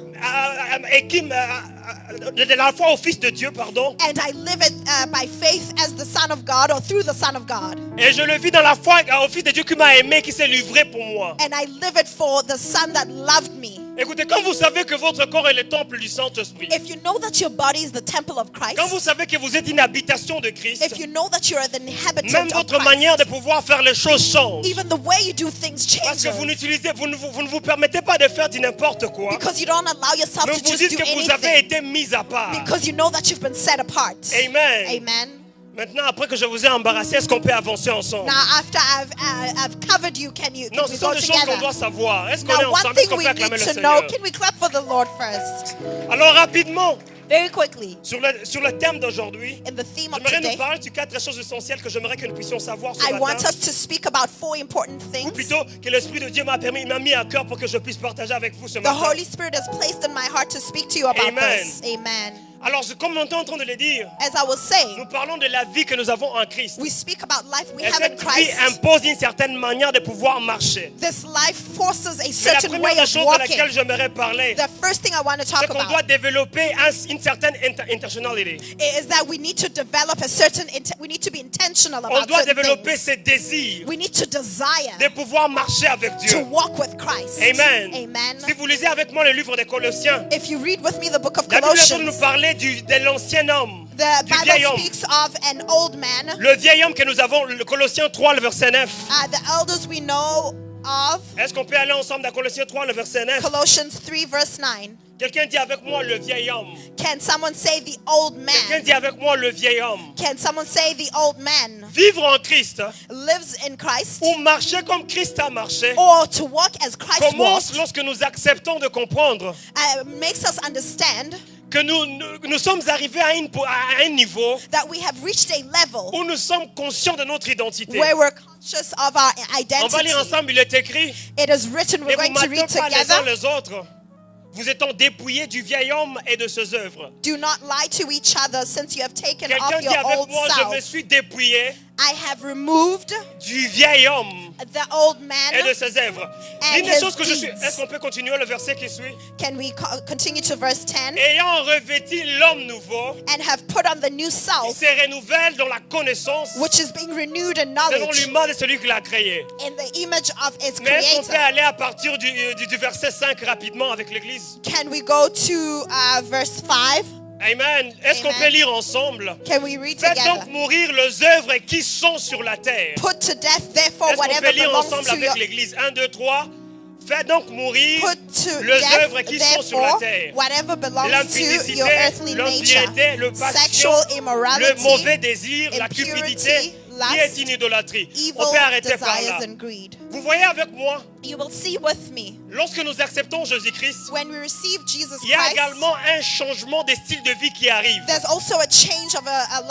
et de la foi au Fils de Dieu, pardon. and I live it by faith as the Son of God or through the Son of God. Et je le vis dans la foi au Fils de Dieu qui m'a aimé, qui s'est livré pour moi. And I live it for the Son that loved me. Écoutez, quand vous savez que votre corps est le temple du Saint-Esprit, If you know that your body is the temple of Christ, quand vous savez que vous êtes une habitation de Christ, if you know that you are the même inhabitant of votre manière de Christ, pouvoir faire les choses change. even the way you do things Parce que changes, vous ne vous permettez pas de faire du n'importe quoi. because you don't allow yourself Mais to vous just dites do que vous avez anything, été mis à part. because you know that you've been set apart. Amen. Amen. Maintenant, après que je vous ai embarrassé, est-ce qu'on peut avancer ensemble? Now, after I've covered you, can Non, we ce sont go des choses qu'on together? doit savoir. Est-ce qu'on est Now, one ensemble? Est-ce thing qu'on we peut acclamer need le to know, Seigneur? can we clap for the Lord first? Alors, rapidement, Very quickly, sur le thème d'aujourd'hui, in the theme of j'aimerais nous today, parler de 4 choses essentielles que j'aimerais que nous puissions savoir ce I want matin. us to speak about 4 important Ou things plutôt, que l'Esprit de Dieu m'a mis à cœur pour que je puisse partager avec vous ce the matin. Holy Spirit has placed in my heart to speak to you about Amen. this. Amen. Alors, comme on est en train de le dire, As I was saying, nous parlons de la vie que nous avons en Christ. we speak about life we Et have in cette vie Christ. impose une certaine manière de pouvoir marcher. This life forces a Mais la certain première way des of choses de walking. laquelle j'aimerais parler, The first thing I want to c'est talk qu'on doit about développer une certaine intentionalité. is that we need to develop a certain, we need to be intentional On about doit certain développer things. ce désir We need to desire de pouvoir marcher avec to Dieu. walk with Christ. Amen. Amen. Si vous lisez avec moi le livre des Colossiens, If you read with me the book of la Bible est en train de nous Colossians, parler de l'ancien homme, the du vieil Bible homme. speaks of an old man. Le vieil homme que nous avons, le Colossiens 3, le verset 9. The elders we know of, Est-ce qu'on peut aller ensemble dans Colossiens 3, le verset 9? Colossians 3 verse 9. Quelqu'un dit avec moi le vieil homme. Can someone say the old Quelqu'un man? dit avec moi le vieil homme. Can someone say the old man Vivre en Christ lives in Christ? ou marcher comme Christ a marché Or to walk as Christ commence walked lorsque nous acceptons de comprendre makes us understand que nous sommes arrivés à un niveau that we have reached a level où nous sommes conscients de notre identité. where we're conscious of our On va lire identity. ensemble, il est écrit. It is written, Et we're vous going to ne read pas les uns together. les autres. Vous étant dépouillés du vieil homme et de ses œuvres. Do not lie to each other, since you have taken Quelqu'un off dit your avec old moi, je me self. suis dépouillé I have removed du vieil homme the old man. et de ses œuvres. And L'une des his choses que je suis... deeds. Est-ce qu'on peut continuer le verset qui suit? Can we continue to verse 10? Ayant revêti l'homme nouveau, And have put on the new il self, se renouvelle dans la connaissance which is being renewed in selon knowledge l'humain de celui qui l'a créé. in the image of its Mais est-ce qu'on peut creator. aller à partir du verset 5 rapidement avec l'église? Can we go to verse 5? Amen. Est-ce qu'on Amen. peut lire ensemble? Can we read Faites together? donc mourir les œuvres qui sont sur la terre. Put to death, therefore, Est-ce qu'on whatever peut lire belongs ensemble to avec your... l'église? 1, 2, 3. Faites donc mourir Put to les death, œuvres qui sont sur la therefore, terre. whatever belongs to L'impudicité, your earthly nature, l'impiété, le passion, sexual le immorality, mauvais désir, la impurity, cupidité, qui est lust, une idolâtrie. evil On peut arrêter par là. desires and greed. Vous voyez avec moi, You will see with me, lorsque nous acceptons Jésus-Christ, when we receive Jesus il y a Christ, également un changement de style de vie qui arrive. there's also a change of a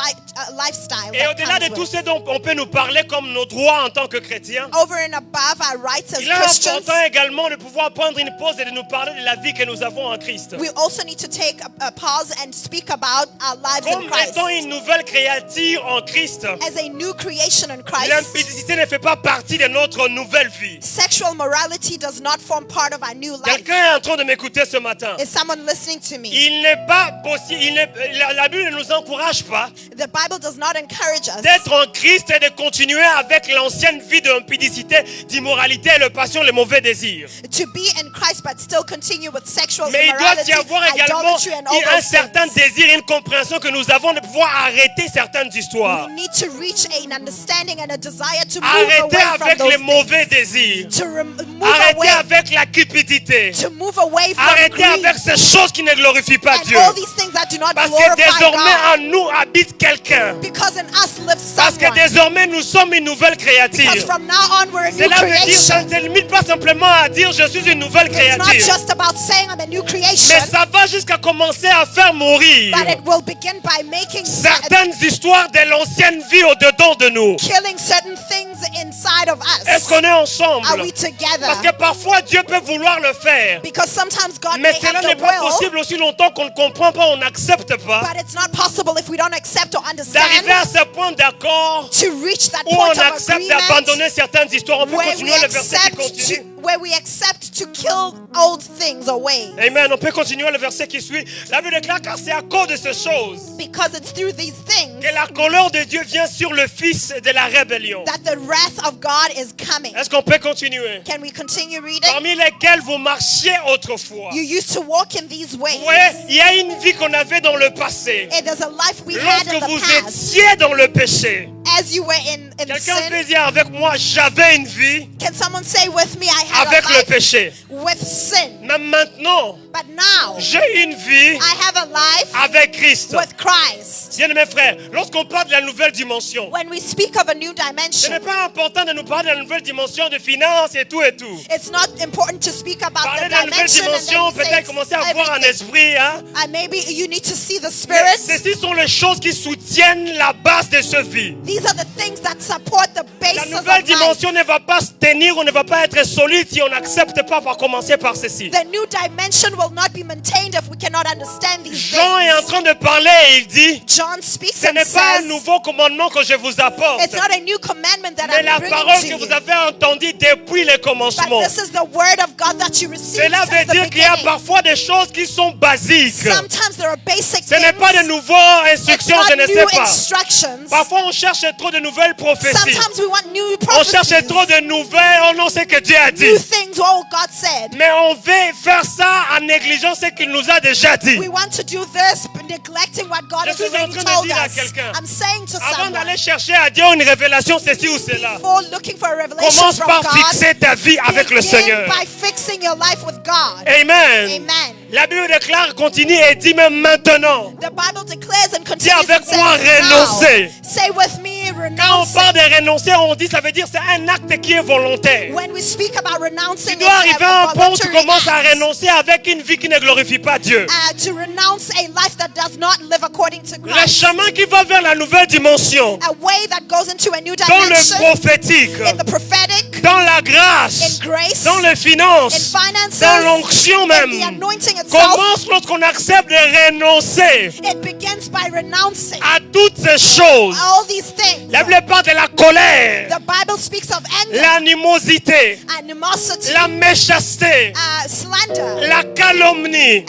lifestyle Et that au-delà de comes tout with. ce dont on peut nous parler comme nos droits en tant que chrétiens, Over and above our rights as il est Christians, important également de pouvoir prendre une pause et de nous parler de la vie que nous avons en Christ. we also need to take a pause and speak about our lives in Comme Christ. étant une nouvelle créature en Christ, As a new creation in Christ, l'impudicité ne fait pas partie de notre nouvelle vie. sexual morality does not form part of our new life. Quelqu'un est en train de m'écouter ce matin. Is someone listening to me? Il n'est pas possible, la Bible ne nous encourage pas The Bible does not encourage us d'être en Christ et de continuer avec l'ancienne vie d'impudicité, d'immoralité, le passion, les mauvais désirs. to be in Christ but still continue with sexual Mais il doit immorality, y avoir également idolatry, and all un those certain things. désir, une compréhension que nous avons de pouvoir arrêter certaines histoires. We need to reach an understanding and a desire to move Arrêter away from avec those les things. mauvais désirs. To move Arrêter away, avec la cupidité. to move away from Arrêter greed avec ces choses qui ne glorifient pas and Dieu. all these things that do not Parce que glorify désormais God. en nous habite quelqu'un. Because in us lives Parce que someone. désormais nous sommes une nouvelle Because créature. from now on we're a new Cela veut dire, ça creation. ne se limite pas simplement à dire je suis une nouvelle It's not créature. just about saying I'm a new creation, Mais ça va jusqu'à commencer à faire mourir but it will begin by making certaines histoires de l'ancienne vie au-dedans de nous. killing certain things inside of us. Est-ce qu'on est ensemble? Are we together? Parce que parfois Dieu peut vouloir le faire. Because sometimes God Mais may cela have n'est the pas will, possible aussi longtemps qu'on ne comprend pas, on n'accepte pas but it's not possible if we don't accept or d'arriver understand à ce point d'accord to reach that où point on of accepte agreement d'abandonner certaines histoires. On peut where we continuer le verset qui accept continue. where we accept to kill old things away. Amen. On peut continuer le verset qui suit. La Bible déclare car c'est à cause de ces choses Because it's through these things que la colère de Dieu vient sur le fils de la rébellion. that the wrath of God is coming. Est-ce qu'on peut continuer? Can we continue reading? Parmi lesquels vous marchiez autrefois. You used to walk in these ways. Vous voyez, il y a une vie qu'on avait dans le passé. And there's a life we had in Lorsque the vous past. étiez dans le péché. As you were in Quelqu'un peut sin. dire avec moi, j'avais une vie Can someone say with me, I had avec a le life péché. with sin. Mais maintenant, But now, j'ai une vie I have a life avec Christ. with Christ. Bien mes frères, lorsqu'on parle de la nouvelle dimension, When we speak of a new ce dimension, n'est pas important de nous parler de la nouvelle dimension de finances et tout et tout. it's not important to speak about Parler the de la nouvelle dimension and dimension, then we say peut-être it's commencer à voir un everything. esprit. Hein? And maybe you need to see the Mais Spirit. ceci sont les choses qui soutiennent la base de ce vie. These are the things that support the La basis of nouvelle life. dimension ne va pas se tenir, on ne va pas être solide si on n'accepte pas par commencer par ceci. The new dimension will not be maintained if we cannot understand these Jean est en things. train de parler et il dit, John speaks ce and n'est pas un says, nouveau commandement que je vous apporte, it's not a new commandment that mais I'm la bringing parole to que you. vous avez entendue depuis le But commencement. this is the word of God that you received Cela veut since the dire qu'il y a beginning. parfois des choses qui sont basiques. Sometimes there are basic Ce n'est pas de things. nouvelles It's instructions, je not ne new sais pas. instructions. Parfois on cherche trop de nouvelles prophéties. Sometimes we want new On cherche prophecies, trop de nouvelles, on non sait que Dieu a dit. new things, oh God said. Mais on veut faire ça en négligeant ce qu'il nous a déjà dit. We want to do this, but neglecting what God Je has suis en already train de told dire à us. quelqu'un, I'm saying to Avant someone, d'aller chercher à Dieu une révélation, ceci ou cela, before looking for a revelation commence from par God, fixer ta vie avec le begin Seigneur. by fixing your life with God. Amen. Amen. La Bible déclare, continue et dit même maintenant. The Bible declares and Dis continues avec and moi, says renoncer. now. Say with me, Quand on parle renouncing. de renoncer, on dit ça veut dire c'est un acte qui est volontaire. When we speak about renouncing, Tu dois arriver à un it's a point où tu voluntary commences à act. renoncer avec une vie qui ne glorifie pas Dieu. To renounce a life that does not live according to Le Christ. chemin qui va vers la nouvelle dimension, A way that goes into a new dans le dimension prophétique, in the prophetic, dans la grâce, in grace, dans les in finances, finances, dans l'onction in même, the anointing itself. commence lorsqu'on accepte de renoncer It begins by renouncing à toutes ces choses. all these things. La Bible parle de la colère, The Bible speaks of anger, l'animosité, animosity, la méchanceté, slander, la calomnie,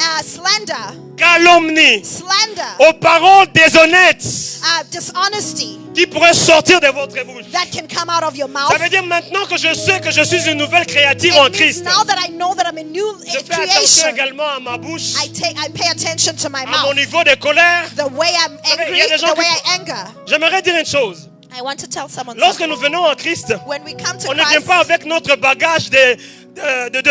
slander, aux paroles déshonnêtes dishonesty qui pourraient sortir de votre bouche. that can come out of your mouth. Ça veut dire maintenant que je sais que je suis une nouvelle créature en It means Christ. now that I know that I'm a new Je fais attention creation, également à ma bouche, I pay attention to my à mon mouth, niveau de colère. the way I'm savez, il angry, y a des gens the way qui- I anger. J'aimerais dire une chose. I want to tell someone Lorsque something. nous venons en Christ, When we come to on ne vient Christ, pas avec notre bagage de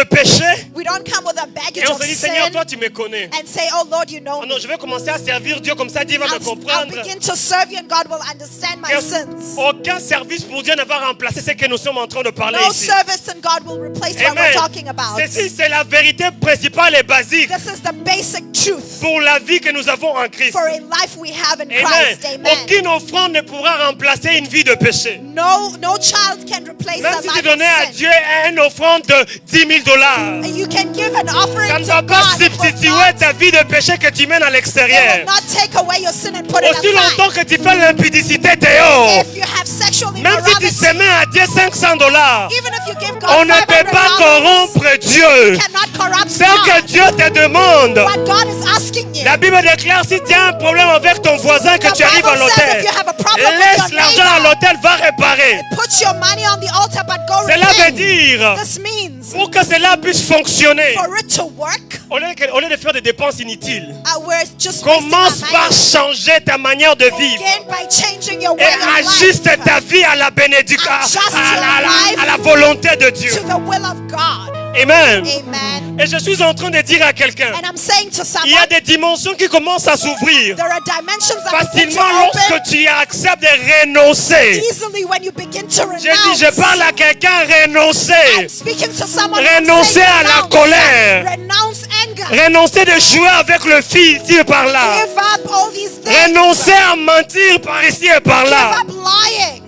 péché we don't come with a et baggage on of se dit, Seigneur, sin toi tu me connais. and say, oh Lord, you know Oh non, me. je vais commencer à servir Dieu comme ça, Dieu va me I'll comprendre. begin to serve you and God will understand my sins. Aucun service pour Dieu ne va remplacer ce que nous sommes en train de parler No ici. service and God will replace what we're Amen. talking about. Ceci, c'est la vérité principale et basique This is the basic truth pour la vie que nous avons en Christ. for a life we have in Amen. Christ. Amen. Aucune offrande ne pourra remplacer une vie de péché. No child can replace Même a si tu life donnais à of sin. Dieu une offrande de $10,000, And you can give an offering ça ne to va pas God. It will substituer ta vie de péché que tu mènes à it l'extérieur. will not take away your sin and put it Aussi aside. longtemps que tu fais l'impudicité dehors, If you have sexual même si tu immorality, semais à Dieu $500, even if you give God on ne peut pas $500, corrompre Dieu. you cannot corrupt Ce que God. Dieu te demande. What God is asking you. La Bible déclare si tu as un problème avec ton voisin, que The tu arrives à Bible says l'hôtel, if you have a problem with laisse your l'argent à neighbor, l'hôtel, va réparer. put your money on the altar, but go Cela veut repent. dire, This means pour que cela puisse fonctionner, for it to work, au lieu de faire des dépenses inutiles, we're just wasting commence our par money. changer ta manière de vivre Begin by changing your et way of ajuste life ta vie à la bénédiction, Adjust your à la volonté de Dieu. to the will of God. Amen. Amen. Et je suis en train de dire à quelqu'un, And I'm saying to il y a someone, des dimensions qui commencent à s'ouvrir there are dimensions that begin to facilement lorsque open tu acceptes de renoncer. easily when you begin to J'ai dit, je parle à quelqu'un, renoncer. I'm speaking to someone Renoncer saying à la renounce. colère. Renounce anger. Renoncer de jouer avec le fils ici et par là. Give up all these things. Renoncer à mentir par ici et par Give là. up lying.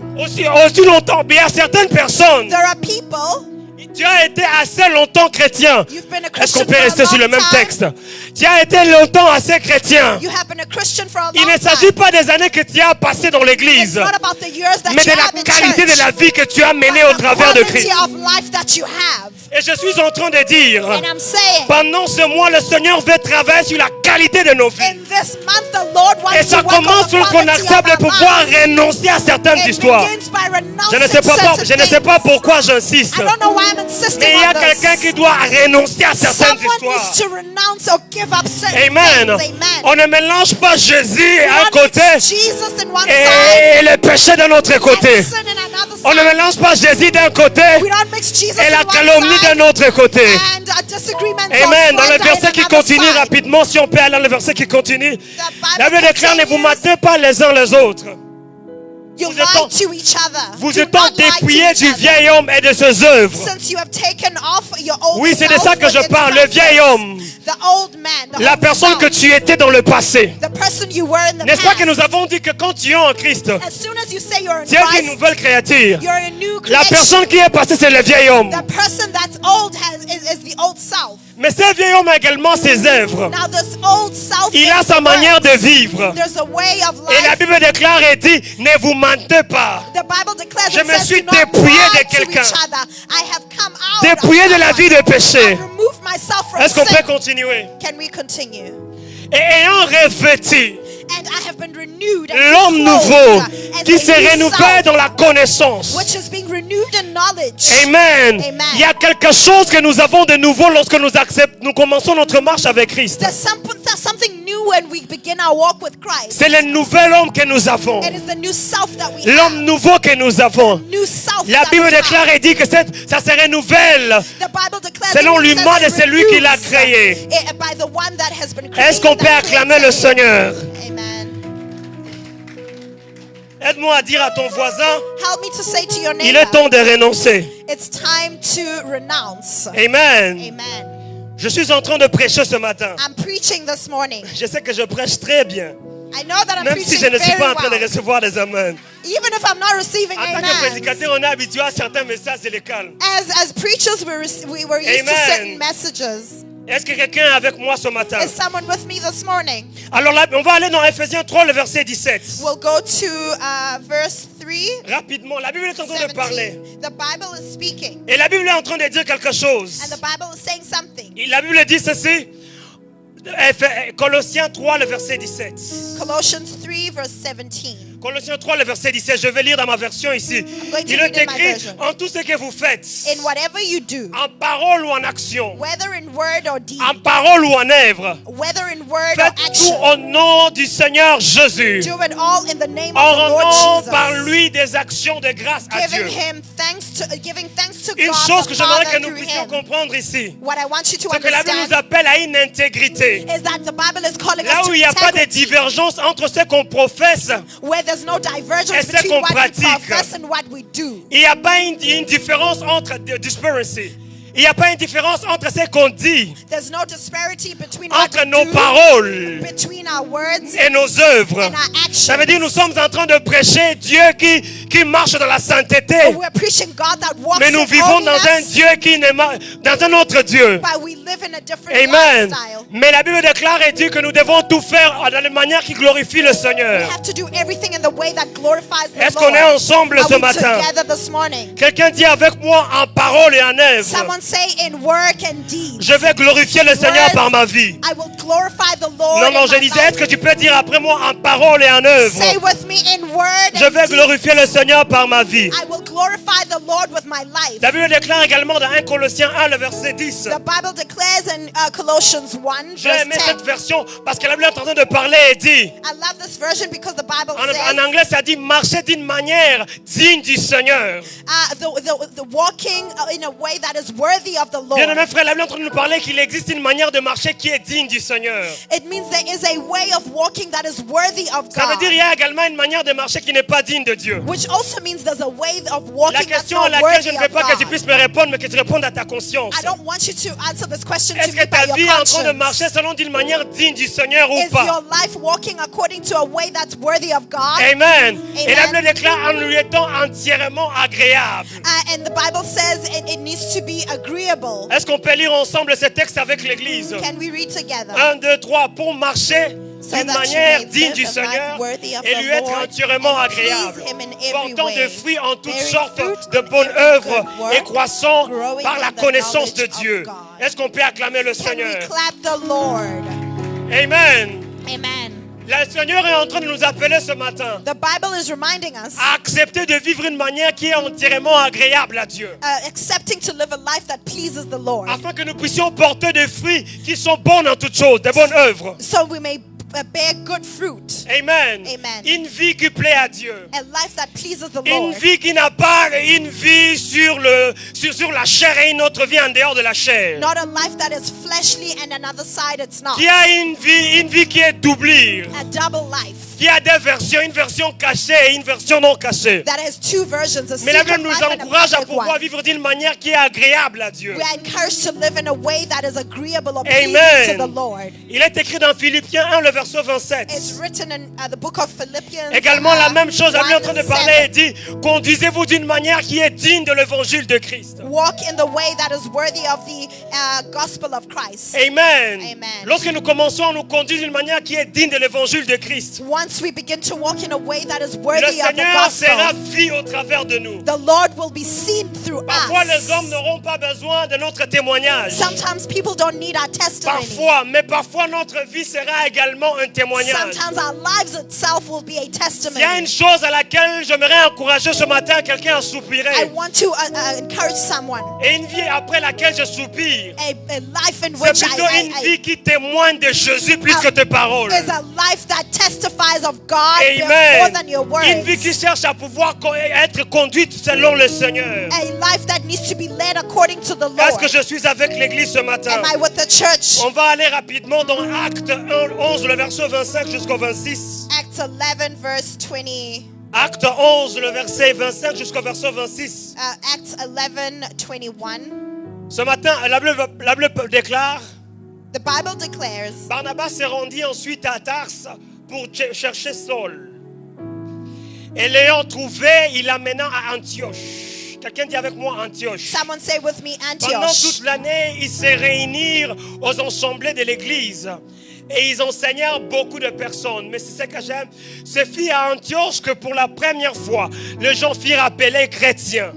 Aussi longtemps, il y a certaines personnes, There are people, tu as été assez longtemps chrétien. you've been a Est-ce qu'on Christian peut for rester a sur le long même time. texte? Tu as été longtemps assez chrétien. You have been a Christian for a Il long ne s'agit time. pas des années que tu as passées dans It's l'église, not about the years that mais you de have la in qualité church, de la vie que tu as menée but au the travers de quality Christ. of life that you have. Et je suis en train de dire, And I'm saying, pendant ce mois, le Seigneur veut travailler sur la qualité de nos vies. in this month, the Lord Et wants to ça work on commence the lorsqu'on quality accepte de of our pouvoir lives. renoncer à certaines It histoires. begins by renouncing Je ne sais pas, certain things. pourquoi j'insiste. I don't know why I'm insisting Mais il y a on quelqu'un this. qui doit renoncer à certaines Someone histoires. needs to renounce or give up certain Amen. things. Amen. On ne mélange pas Jésus à un One côté needs Jesus in one side et le péché d'un autre côté. and sin in another On ne side. mélange pas Jésus d'un côté We don't mix Jesus et in la one calomnie side d'un autre côté. and disagreements Amen. Dans le slander verset in qui another continue side. rapidement, si on peut aller dans le verset qui continue. La Bible Bible déclare, ne vous continues. matez pas les uns les autres. You Vous lie étant- to each other. Vous Do étant not lie to dépouillés each du other. vieil homme et de ses œuvres. Since you have taken off your old Oui, c'est de self ça que with je its parle, le vieil practice. homme. The old man, the La old personne que self, tu étais dans le passé. the person you were in the N'est-ce pas past. que nous avons dit que quand tu es en Christ, As soon as you say you're in tu es une Christ, nouvelle créature. you're a new La creation. personne qui est passée, c'est le vieil homme. The person that's old is the old self. Mais ce vieil homme a également ses œuvres. Now this old self Il a is sa manière de works. vivre. There's a way of Et la life. Bible déclare et dit, ne vous mentez pas. The Bible declares Je it me says, suis do not dépouillé lie de to quelqu'un. each other. I have come out Dépouillé of de la someone. vie de péché. I've removed myself from Est-ce qu'on sin. peut continuer? Can we continue? Et ayant revêtu And I have been renewed and l'homme clothed nouveau as qui a se new renouvelle self, dans la connaissance. which is being renewed in knowledge. Amen. Amen. Il y a quelque chose que nous avons de nouveau lorsque nous commençons notre marche avec Christ. There's something new when we begin our walk with Christ. C'est le nouvel homme que nous avons. It is the new self that we L'homme have. nouveau que nous avons. New self La that Bible we déclare have. et dit que ça se renouvelle. The Bible declares selon it says l'humain it de celui qui l'a renews créé. by the one that has been created Est-ce qu'on peut and acclamer le created. Seigneur? Amen. Aide-moi à dire à ton voisin, Help me to say to your il est neighbor, temps de renoncer. it's time to renounce. Amen. Amen. Je suis en train de prêcher ce matin. I'm preaching this morning. Je sais que je prêche très bien. I know that I'm Même si preaching je ne suis very pas en train de well. recevoir des amens. Even if I'm not receiving En tant que amens. prédicateur, on est habitué à certains messages et les calmes. As preachers, we were used to Amen. certain messages. Est-ce que quelqu'un est avec moi ce matin? Is someone with me this morning? Alors là, on va aller dans Ephésiens 3, le verset 17. We'll go to verse 3. Rapidement, la Bible est en train de parler. 17. The Bible is speaking. Et la Bible est en train de dire quelque chose. And the Bible is saying something. Et la Bible dit ceci. Colossiens 3, le verset 17. Colossians 3, verse 17. Colossiens 3, le verset 17. Je vais lire dans ma version ici. going to Il read est in my écrit version. en tout ce que vous faites, In whatever you do, en parole ou en action, whether in word or deed, en parole ou en œuvre, whether in word faites or tout action, au nom du Seigneur Jésus, do it all in the name en of the Lord rendant Jesus. par lui des actions de grâce à Dieu. Giving thanks to Une God chose the que j'aimerais Father que nous through puissions him. comprendre ici, What I want you to c'est que la Bible nous understand appelle à une intégrité. is that the Bible is calling Là us où to il n'y a pas de integrity, divergence entre ce qu'on professe, where there's no et divergence ce between qu'on what we pratique. profess and what we do. il n'y a pas une différence entre disparity. Il n'y a pas une différence entre ce qu'on dit, There's no disparity between what entre we nos do, paroles between our words et nos œuvres. and our actions. Ça veut dire que nous sommes en train de prêcher Dieu qui marche dans la sainteté, We're preaching God that walks mais nous in vivons dans un holiness, Dieu dans un autre Dieu. but we live in a different Amen. lifestyle. Mais la Bible déclare et dit que nous devons tout faire dans la manière qui glorifie le We Seigneur. have to do everything in the way that glorifies the Est-ce Lord. qu'on est ensemble Are ce we matin? together this morning? Quelqu'un dit avec moi en parole et en œuvre. Someone say in work and deed. Je vais glorifier le Seigneur par ma vie. I will glorify the Lord. Non, non, in je my disais, life. est-ce que tu peux dire après moi en parole et en œuvre? Say with me in word Je and vais deed. glorifier le Seigneur par ma vie. I will glorify the Lord with my life. La Bible déclare également dans 1 Colossiens 1, le verset 10. The Bible declares in Colossians 1, J'ai verse aimé 10. cette version parce que la Bible est en train de parler et dit, I love this version because the Bible en says anglais ça dit marcher d'une manière digne du Seigneur. the walking in a way that is worthy of the Lord. Bien aimé frère, la Bible est en train de nous parler qu'il existe une manière de marcher qui est digne du Seigneur. It means there is a way of walking that is worthy of Ça veut God. dire qu'il y a également une manière de marcher qui n'est pas digne de Dieu. Which also means there's a way of La walking that's question à not laquelle je worthy ne veux of pas que tu God. puisses me répondre, mais que tu répondes à ta conscience. I don't want you to answer this question Est-ce to que me by ta your vie est en train de conscience. marcher selon d'une manière digne du Seigneur ou Is pas? your life walking according to a way that's worthy of God? Amen. Et la Amen. Bible déclare en lui étant entièrement agréable. And the Bible says it needs to be agreeable. Est-ce qu'on peut lire ensemble ce texte avec l'Église? Can we read together? 1, 2, 3. Pour marcher So d'une that you manière may digne live du a life Seigneur worthy of et the lui être Lord entièrement and agréable, please Him in every portant way, des fruits en toutes bearing sortes fruit de in bonnes every œuvres good work, et croissant growing par la in the connaissance de knowledge of Dieu. God. Est-ce qu'on peut acclamer le Can Seigneur? we clap the Lord? Amen. Amen. Le Seigneur est en train de nous appeler ce matin The Bible is reminding us à accepter de vivre une manière qui est entièrement agréable à Dieu, accepting to live a life that pleases the Lord, afin que nous puissions porter des fruits qui sont bons en toutes choses, des bonnes œuvres. so we may bear good fruit, Amen. Amen. Une vie qui plaît à Dieu. a life that pleases the Une Lord. vie qui n'a pas une vie sur la chair et une autre vie en dehors de la chair. Not a life that is fleshly and another side it's not. Qui a une vie qui est doublure. A double life Qui a deux versions, une version cachée et une version non cachée. that has two versions, a Mais la secret Bible nous life and a encourage à public pouvoir one. vivre d'une manière qui est agréable à Dieu. We are encouraged to live in a way that is agreeable or pleasing to Amen. the Lord. Il est écrit dans Philippiens 1, le verset 27. It's written in the book of Philippians. Également la même chose, la Bible est en train de 1 and parler et 7. dit, conduisez-vous d'une manière qui est digne de l'évangile de Christ. Walk in the way that is worthy of the gospel of Christ. Amen. Amen. Lorsque nous commençons à nous conduire d'une manière qui est digne de l'évangile de Christ, Once we begin to walk in a way that is le worthy of the Seigneur sera gospel, vu au travers de nous. the Lord will be seen through Parfois, les us. hommes n'auront pas besoin de notre témoignage. Sometimes people don't need our testimony. Parfois, mais parfois notre vie sera également un témoignage. Sometimes our lives itself will be a Il y a testimony. une chose à laquelle j'aimerais encourager ce matin, quelqu'un à I soupirer. want to encourage someone. Et une vie après laquelle je soupire, A life in c'est which plutôt une I vie qui témoigne de Jésus plus que tes paroles. is a life that testifies of God more Amen. than your Une vie words. qui cherche à pouvoir être conduite selon le Seigneur. A life that needs to be led according to the Est-ce Lord. que je suis avec l'église ce matin? Am I with the church? On va aller rapidement dans Acte 11, le verset 25 jusqu'au 26. Acts 11 verse 20. Acte 11, le verset 25 jusqu'au verset 26. Acts 11, 21. Ce matin, la Bible déclare, The Bible declares, Barnabas s'est rendu ensuite à Tars pour chercher Saul. Et l'ayant trouvé, il l'amena à Antioche. Quelqu'un dit avec moi Antioche. Someone say with me, Pendant Antioch. toute l'année, ils se réunirent aux assemblées de l'église. Et ils enseignèrent beaucoup de personnes. Mais c'est ce que j'aime. Ce fut à Antioche que pour la première fois, les gens firent appeler chrétiens.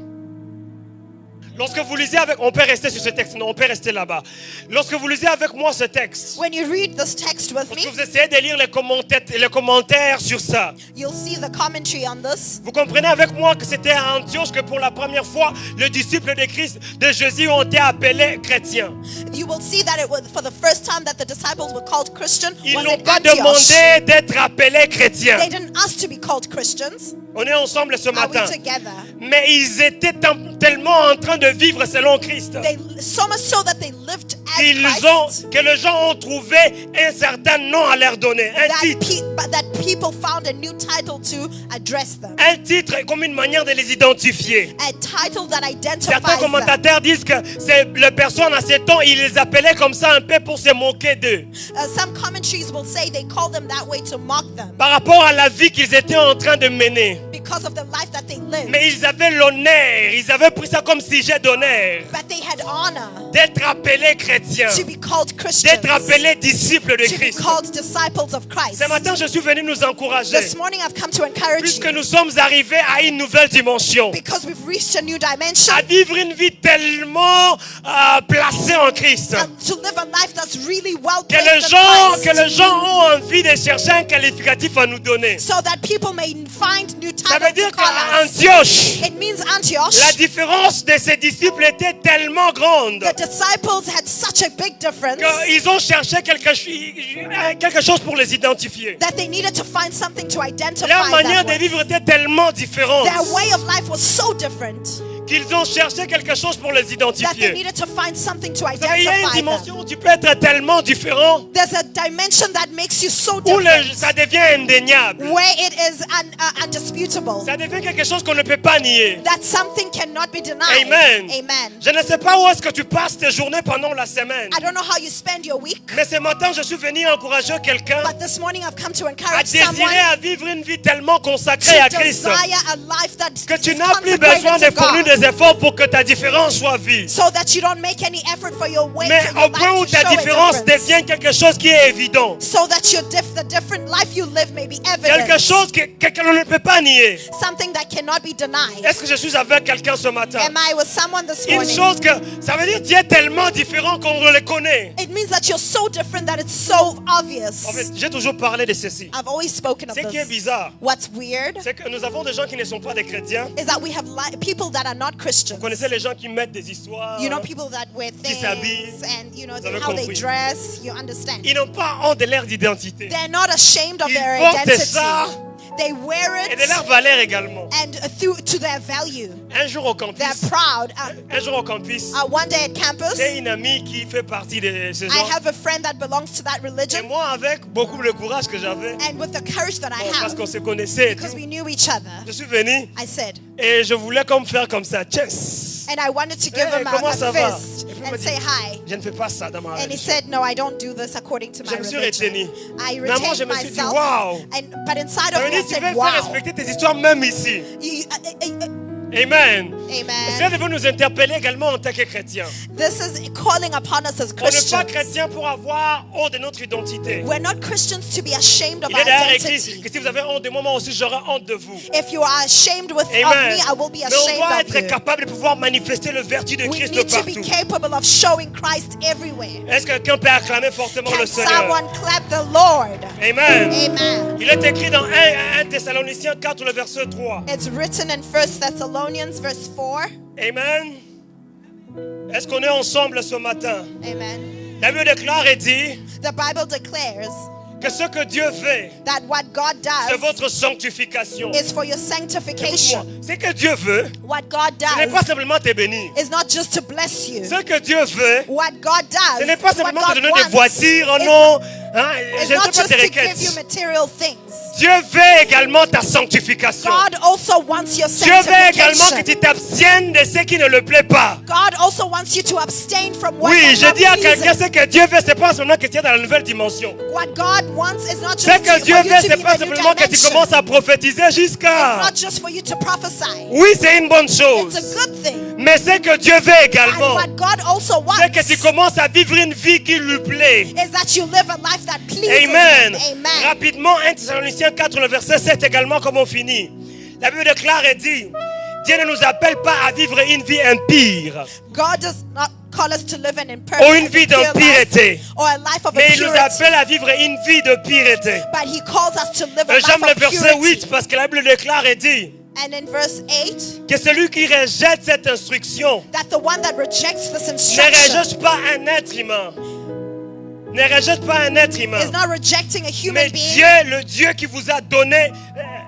Lorsque vous lisez avec... On peut rester sur ce texte. Non, on peut rester là-bas. Lorsque vous lisez avec moi ce texte, When you read this text with lorsque me, vous essayez de lire les commentaires sur ça, you'll see the commentary on this. vous comprenez avec moi que c'était à Antioche que pour la première fois, les disciples de Christ, de Jésus, ont été appelés chrétiens. You will see that it was for the first time that the disciples were called Christian Ils was n'ont in pas Antioch. demandé d'être appelés chrétiens. They didn't ask to be called Christians. On est ensemble ce Are we matin. together? Mais ils étaient tellement en train de vivre selon Christ So much so that they lived as Christ, que les gens ont trouvé un certain nom à leur donner. Un titre. that people found a new title to address them. Un titre comme une manière de les identifier. A title that identifies Certains them. commentateurs disent que les personnes à ce temps, ils les appelaient comme ça un peu pour se moquer d'eux. Some commentaries will say they call them that way to mock them Par rapport à la vie qu'ils étaient en train de mener. because of the life that they lived. Mais ils avaient l'honneur, ils avaient pris ça comme sujet d'honneur. But they had honor D'être appelés chrétiens. to be called Christians, D'être appelés disciples de to be Christ. called disciples of Christ. Ce matin, je suis venu nous encourager. This morning I've come to encourage Puisque you nous sommes arrivés à une nouvelle dimension. because we've reached a new dimension À vivre une vie tellement placée en Christ. and to live a life that's really well Que placed les in Christ, gens ont envie de chercher un qualificatif à nous donner. so that people may find new Ça veut titles dire to call qu'à us. Antioche, It means Antioch, la différence de ces disciples était tellement grande the disciples had such a big difference qu'ils ont cherché quelque chose pour les identifier. that they needed to find something to identify Leur manière them de with. vivre était tellement différente Their way of life was so different qu'ils ont cherché quelque chose pour les that they identifier. needed to find something to Vous savez, il y a une identify them. dimension où tu peux être tellement différent There's a dimension that makes you so où different, ça devient indéniable. where it is undisputable. Ça devient quelque chose qu'on ne peut pas nier. That something cannot be denied. Amen. Amen. Je ne sais pas où est-ce que tu passes tes journées pendant la semaine. I don't know how you spend your week, Mais ce matin, je suis venu encourager quelqu'un but this morning I've come to à encourage désirer someone à vivre une vie tellement consacrée à to Christ desire a life that que tu is n'as plus besoin de consecrated to fournir God, des efforts pour que ta différence soit vue. so that you don't make any effort for your way, Mais for your au point où life to ta show a différence difference, devient quelque chose qui est évident. so that the different life you live may be Quelque evident, chose que l'on ne peut pas nier. something that cannot be denied. Est-ce que je suis avec quelqu'un ce matin? Am I with someone this Une morning? chose que ça veut dire que tu es tellement différent qu'on le connaît. It means that you're so different that it's so obvious. En fait, j'ai toujours parlé de ceci. I've always spoken of Ce qui est this. bizarre, What's weird c'est que nous avons des gens qui ne sont pas des chrétiens. is that we have people that are not Christians. Vous connaissez les gens qui mettent des histoires. You know, people that wear things s'habillent. and you know Vous avez how they compris. dress. You understand? Ils n'ont pas honte de leur identité. They're not ashamed of Ils their portent identity. ça. They wear Et de it leur valeur également. and to their value. Un jour au campus, They're proud. One day at campus, j'ai une amie qui fait partie de ce I genre. have a friend that belongs to that Et religion, moi, avec beaucoup de courage que j'avais, and with the courage that I parce have, qu'on se connaissait et tout, because we knew each other, je suis venu I said, et je voulais comme faire comme ça. Chess. and I wanted to give Hey, him comment a ça va? fist Et puis il m'a and dit, say hi. Je ne fais pas ça dans ma And he religion. said, no, I don't do this according to my Je me suis religion. retenu. I Mais moi, je retained me suis dit, myself, wow. but inside Ça of veut me, I dire que tu said, veux wow. faire respecter tes histoires même ici. Amen. Cela Amen. devait nous interpeller également en tant que chrétiens. This is calling upon us as On n'est pas Christians. chrétien pour avoir honte de notre identité. We're not Christians to be ashamed of Il our est d'ailleurs écrit identity. que si vous avez honte de moi, moi aussi j'aurai honte de vous. If you are ashamed of Amen. me, I will be Mais on doit ashamed of être you. capable de pouvoir manifester le vertu de We Christ need to be partout. capable of showing Christ everywhere. Est-ce que quelqu'un peut acclamer fortement Can le Seigneur? someone clap the Lord? Amen. Amen. Il est écrit dans 1 Thessaloniciens 4, le verset 3. It's written in 1 Thessalonians verse 4. Amen. Est-ce qu'on est ensemble ce matin? Amen. La Bible déclare et dit The Bible declares que ce que Dieu fait, that what God c'est does votre sanctification. is for your Écoute-moi, sanctification. ce que Dieu veut, What God ce n'est pas does simplement te bénir. is not just to bless you. Ce que Dieu veut, What God does, ce n'est pas what simplement te God donner des wants, voitures. Oh is non, hein, it's je ne not peux pas just te to give you requêtes. material things. Dieu veut également ta sanctification. God also wants your Dieu veut également que sanctification. tu t'abstiennes de ce qui ne le plaît pas. God also wants you to abstain from what Oui, does je not dis à please quelqu'un, him. ce que Dieu veut, c'est pas seulement que tu es dans la nouvelle dimension. What God wants is not just Ce que for Dieu you veut, to c'est be pas in a new simplement que tu dimension. commences à prophétiser It's jusqu'à... not just for you to prophesy. Oui, c'est une bonne It's chose. a good thing. Mais ce que Dieu veut And également, what God also wants c'est que tu commences à vivre une vie qui lui plaît. is that you live a life that pleases Amen. Him. Amen. Rapidement, 1 Thessaloniciens 4, le verset 7 également, comme on finit. La Bible déclare et dit, Dieu ne nous appelle pas à vivre une vie impure, God does not call us to live an ou imperfect une vie and pure d'impureté, life or a life of mais il nous impurity. appelle à vivre une vie de pureté. But He calls us to live a life J'aime le of verset purity. 8 parce que la Bible déclare et dit And in verse 8, que celui qui rejette cette instruction that the one that rejects this ne instruction rejette pas un être humain. Ne rejette pas un être humain. is not rejecting a human Mais being, Dieu, le Dieu qui vous a donné,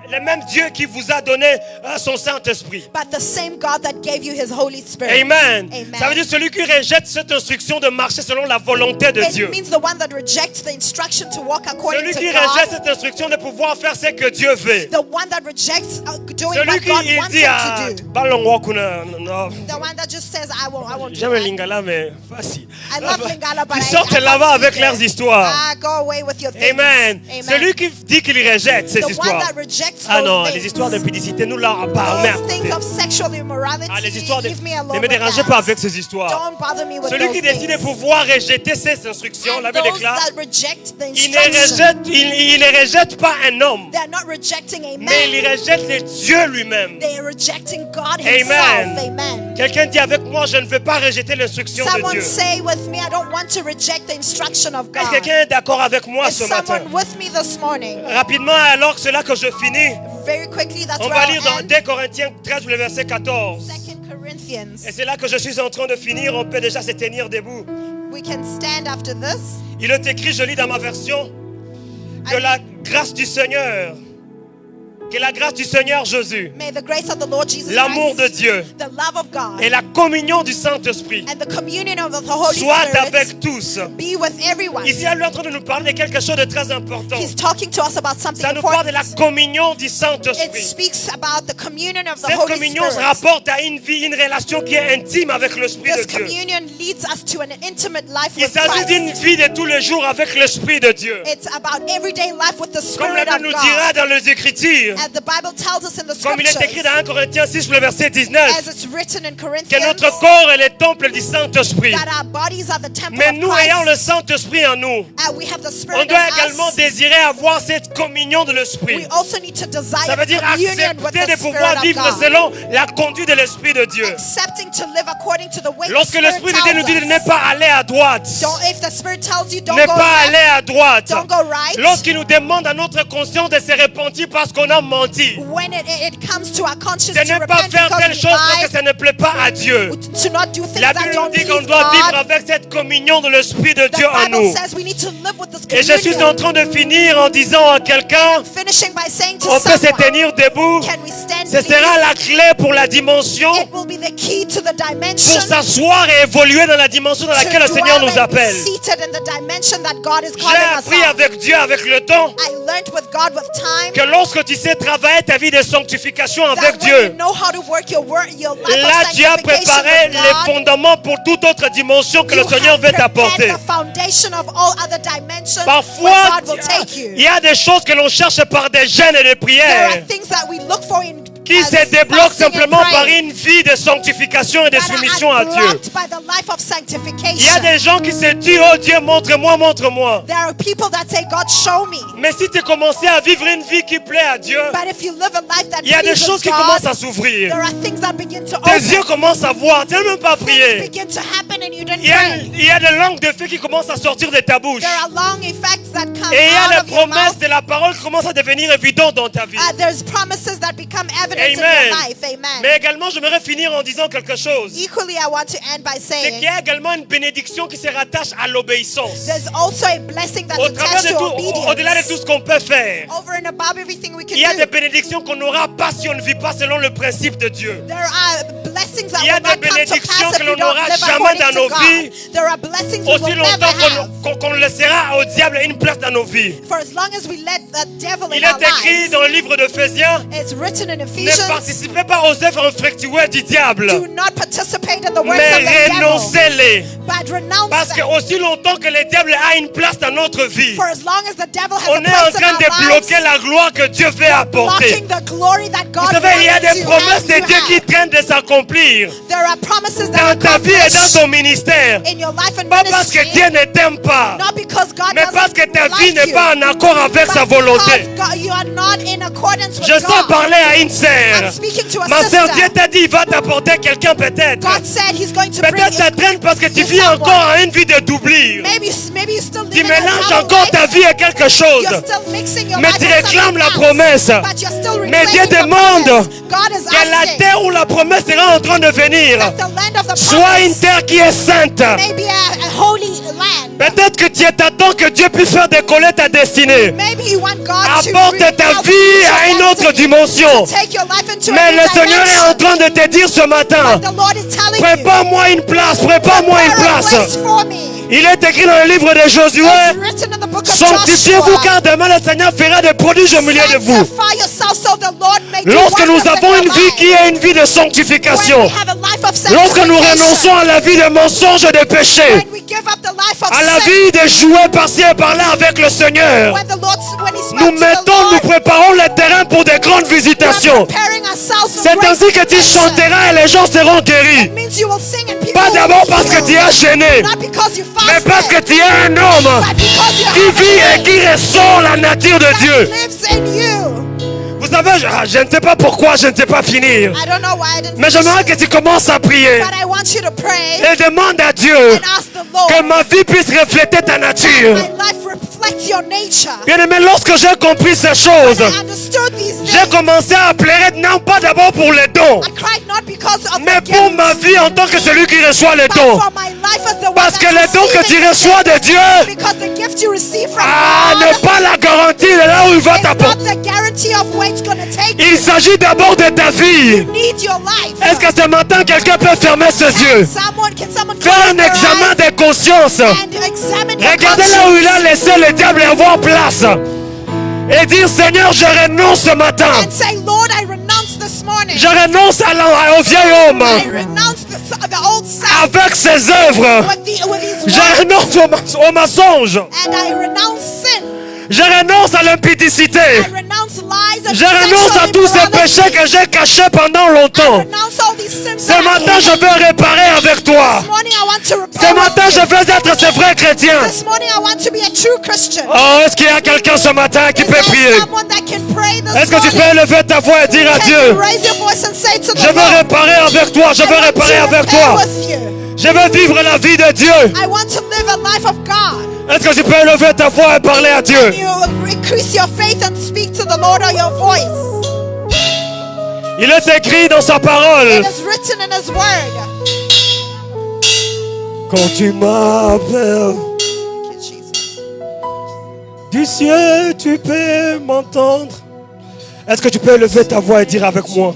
le même Dieu qui vous a donné son Saint-Esprit. but the same God that gave you His Holy Spirit. Amen. Amen. Ça veut dire celui qui rejette cette instruction de marcher selon la volonté de Dieu. It means the one that rejects the instruction to walk according Celui to qui God. rejette cette instruction de pouvoir faire ce que Dieu veut. The one that rejects doing Celui what qui God il wants dit him ah, to do. balongo kuna no. The one that just says, I won't do J'aime le that. lingala mais facile. I love Lingala, but Ils I sortent can't là-bas avec speak it. leurs histoires. Ah, go away with your things. Amen. Amen. Celui qui dit qu'il rejette ces The one histoires. that rejects Ah those non, things. les histoires d'impudicité, nous là, pas merde. Those things of sexual immorality, Ah, les histoires de... leave me alone Ne me with dérangez that. pas avec ces histoires. Don't bother me with Celui those qui décide de things. pouvoir rejeter ces instructions, la And Bible those déclare, that reject the il ne instruction, il ne rejette pas un homme, they're not rejecting a mais il man. rejette le Dieu lui-même. They are rejecting God Amen. Himself. Amen. Quelqu'un dit avec moi, je ne veux pas rejeter l'instruction de Someone Dieu. say with me, I don't want to reject the instruction of Est-ce que God. quelqu'un est d'accord avec moi Is ce matin? someone with me this morning? Rapidement, alors que c'est là que je finis, Very quickly, that's on where va I'll lire dans end. 2 Corinthiens 13, le verset 14. 2 Corinthians. Et c'est là que je suis en train de finir, on peut déjà se tenir debout. We can stand after this. Il est écrit, je lis dans ma version, que la grâce du Seigneur, Jésus, May the grace of the Lord Jesus l'amour de Christ, Dieu the love of God, et la communion du Saint-Esprit and the communion of the Holy soient Spirit avec tous. be with everyone. Ici, elle est en train de nous parler de quelque chose de très important. He's talking to us about something Ça nous parle de la important. communion du It Saint-Esprit. speaks about the communion of the Cette Holy communion se Spirit. rapporte à une vie, une relation qui est intime avec l'Esprit de This Dieu. communion leads us to an intimate life Il with s'agit d'une Christ. vie de tous les jours avec l'Esprit de Dieu. It's about everyday life with the Comme la Spirit of Bible nous dira God. dans les Écritures, And the Bible tells us in the comme il est écrit scriptures, dans 1 Corinthiens 6, le verset 19, as it's written in que Corinthians, notre corps est le temple du Saint-Esprit. that our bodies are the temple Mais of nous ayant le Christ. Saint-Esprit en nous, And we have the on Spirit doit in également us. désirer avoir cette communion de l'Esprit. We also need to desire Ça veut dire communion with accepter the de pouvoir Spirit vivre of God. selon la conduite de l'Esprit de Dieu. Accepting to live according to the way the Lorsque Spirit l'Esprit de Dieu nous dit de tells ne us. pas aller à droite, Don't, if the Spirit tells you don't ne go pas aller left, à droite, don't go right. lorsqu'il nous demande à notre conscience de se repentir parce qu'on a menti, When it comes to our conscience de to ne pas repent faire because telle we chose parce lied, que ça ne plaît pas à Dieu. to not do things La that Bible nous don't dit please qu'on doit vivre God. avec cette communion de l'Esprit de The Dieu en Bible nous. says we need to live with this Et je suis en communion. train de finir en disant à quelqu'un, Finishing by saying to on peut se someone, tenir debout. can we stand Ce sera please? la clé pour la dimension, It will be the key to the pour dimension s'asseoir et évoluer dans la dimension dans to laquelle le Seigneur dwell nous and be appelle. seated in the dimension that God is J'ai calling us appris out. avec Dieu, avec le temps, I learned with God with time que lorsque tu sais travailler ta vie de sanctification avec that when Dieu, you know how to work your life là of tu as sanctification préparé with les God, fondements pour toute autre dimension que le you Seigneur have veut prepared t'apporter. the foundation of all other dimensions where Parfois, God will take you. il y a des choses que l'on cherche par des jeûnes et des There are prières things that we look for in qui as se débloquent fasting and simplement par praying une vie de sanctification et de that soumission are à Dieu. unblocked by the life of Il y a sanctification. des gens qui se disent, oh Dieu, montre-moi, montre-moi. There are people that say, God, show me. Mais si tu commences à vivre une vie qui plaît à Dieu, But if you live a life that il y a des pleases choses qui God, commencent à s'ouvrir. there are things that begin to Tes yeux open. commencent à voir, tu n'as même pas Things prié. begin to happen and you didn't Il y, a, pray. il y a des langues de feu qui commencent à sortir de ta bouche. There are long effects that come Et il y a out les of your mouth. promesses de la parole qui commencent à devenir évidentes dans ta vie. There's promises that become evident in Amen. your life. Amen. Mais également, j'aimerais finir en disant quelque chose. Equally, I want to end by C'est qu'il saying y a également une bénédiction qui se rattache à l'obéissance. there's also a blessing that's Au travers attached de to tout, au-delà de tout obedience. ce qu'on peut faire, Over and above everything we can il y a des do, bénédictions qu'on n'aura pas si on ne vit pas selon le principe de Dieu. there are blessings blessings that Il y a will des not come to bénédictions pass que if l'on we don't n'aura live jamais according dans to nos God. vies. There are blessings we Aussi will never longtemps have. qu'on laissera au diable une place dans nos vies. For as long as we let the devil Il in our est écrit lives, dans le livre d'Éphésiens, it's written in ne Ephesians, participez pas aux œuvres infructueuses du diable, do not participate in the works mais of the devil, renoncez-les. but renounce Parce que them. aussi longtemps que le diable a une place dans notre vie, For as long as the devil has on a est en place in train our de bloquer lives, la gloire que Dieu veut apporter. blocking the glory that God Vous savez, il y a wants des to promesses have de you Dieu qui have. traînent de s'accomplir There are promises that dans are ta vie et dans accomplished ton ministère. in your life and Pas parce que ministry, Dieu ne t'aime pas, not because God mais parce que ta doesn't vie like n'est pas you, en accord avec sa but volonté. because you are not in accordance with Je sens God. parler à une sœur. I'm speaking to a Ma sœur, Dieu sister. t'a dit, il va t'apporter quelqu'un peut-être. God said He's going to bring Peut-être ça traîne parce que tu you vis someone. encore à une vie de doublure. Maybe you still Tu living a mélanges double encore life. ta vie à quelque chose. You're still mixing your Mais life tu with réclames something la else, promesse. but you're still Mais Dieu reclaiming the demande promise. God is que la asking terre où la promesse sera en train de venir that the land of the soit une promise terre qui est sainte. may be a holy land. Peut-être que tu t'attends que Dieu puisse faire décoller ta destinée. Maybe you want God to Apporte bring ta out vie your à une autre destiny, dimension. to take your life into Mais a le new Seigneur est en dimension. train de te dire ce matin, The Lord is telling you, prépare-moi une place, prépare-moi une prepare a place. place for me. Il est écrit dans le livre de Josué, It's written in the book of sanctifiez-vous Joshua. car demain le Seigneur fera des prodiges au milieu de vous. Sanctify yourself so the Lord may do Lorsque nous wonders in avons your une vie life. qui est une vie de When sanctification, we have a life of lorsque nous sanctification, renonçons à la vie de mensonges et de péché, when we give up the life of à la sin, vie de jouer par-ci et par-là avec le Seigneur, when He spoke nous to the mettons, nous Lord, préparons le terrain pour des grandes we're visitations. preparing ourselves for C'est great ainsi que tu visitation. chanteras et les gens seront guéris. It means you will sing and people Pas d'abord will parce que be tu es healed. gêné, Not because you mais fasted, parce que tu es un homme but because you qui have vit a et qui ressent la nature de that Dieu. lives in you. Vous savez, je ne sais pas pourquoi je ne sais pas finir, I don't know why I didn't mais finish j'aimerais it, que tu commences à prier but I want you to pray et demande à Dieu and ask the Lord que ma vie puisse refléter ta nature. my life reflects your nature. Bien aimé, lorsque j'ai compris ces choses, I understood these j'ai things. commencé à pleurer, non pas d'abord pour les dons, I cried not because of mais the pour gifts, ma vie en tant que celui qui reçoit les but dons. for my life as the one Parce que that's les dons que tu receiving reçois de Dieu, because the gift you receive from God n'est pas la garantie de là où il va is not t'apporter. the guarantee of where it's going to take you. Il s'agit d'abord de ta vie. You need your life. Est-ce que ce matin quelqu'un peut fermer ses yeux, Can someone faire close un their examen eyes de conscience, and examine your regardez là où il a conscience laissé le diable avoir place et dire Seigneur, je renonce ce matin. and say, Lord, I renounce this morning. Je renonce au vieil homme I renounce the old self avec ses œuvres. with his Je works, renonce au mensonge. and I renounce sin. Je renonce à l'impudicité. I renounce lies and Je renonce à tous ces sexual péchés immorality. que j'ai cachés pendant I longtemps. renounce all these sins Ce that I matin, hid. je veux réparer avec toi. This morning I want to repair Ce matin, with je you. veux être ce vrai chrétien. This morning I want to be a true Christian. Oh, est-ce qu'il y a quelqu'un ce matin qui Is peut there prier? someone that can pray this Est-ce que tu morning? peux élever ta voix et dire à Can Dieu, you raise your voice and say to the je veux Lord, réparer avec toi, je I veux want réparer to avec repair toi. with you. Je veux vivre la vie de Dieu. I want to live a life of God. Est-ce que tu peux élever ta voix et parler à Dieu? You increase your faith and speak to the Lord or your voice. Il est écrit dans sa parole. It is written in His Word. Quand tu m'appelles Thank you, Jesus. du ciel, tu peux m'entendre. Est-ce que tu peux élever ta voix et dire avec moi?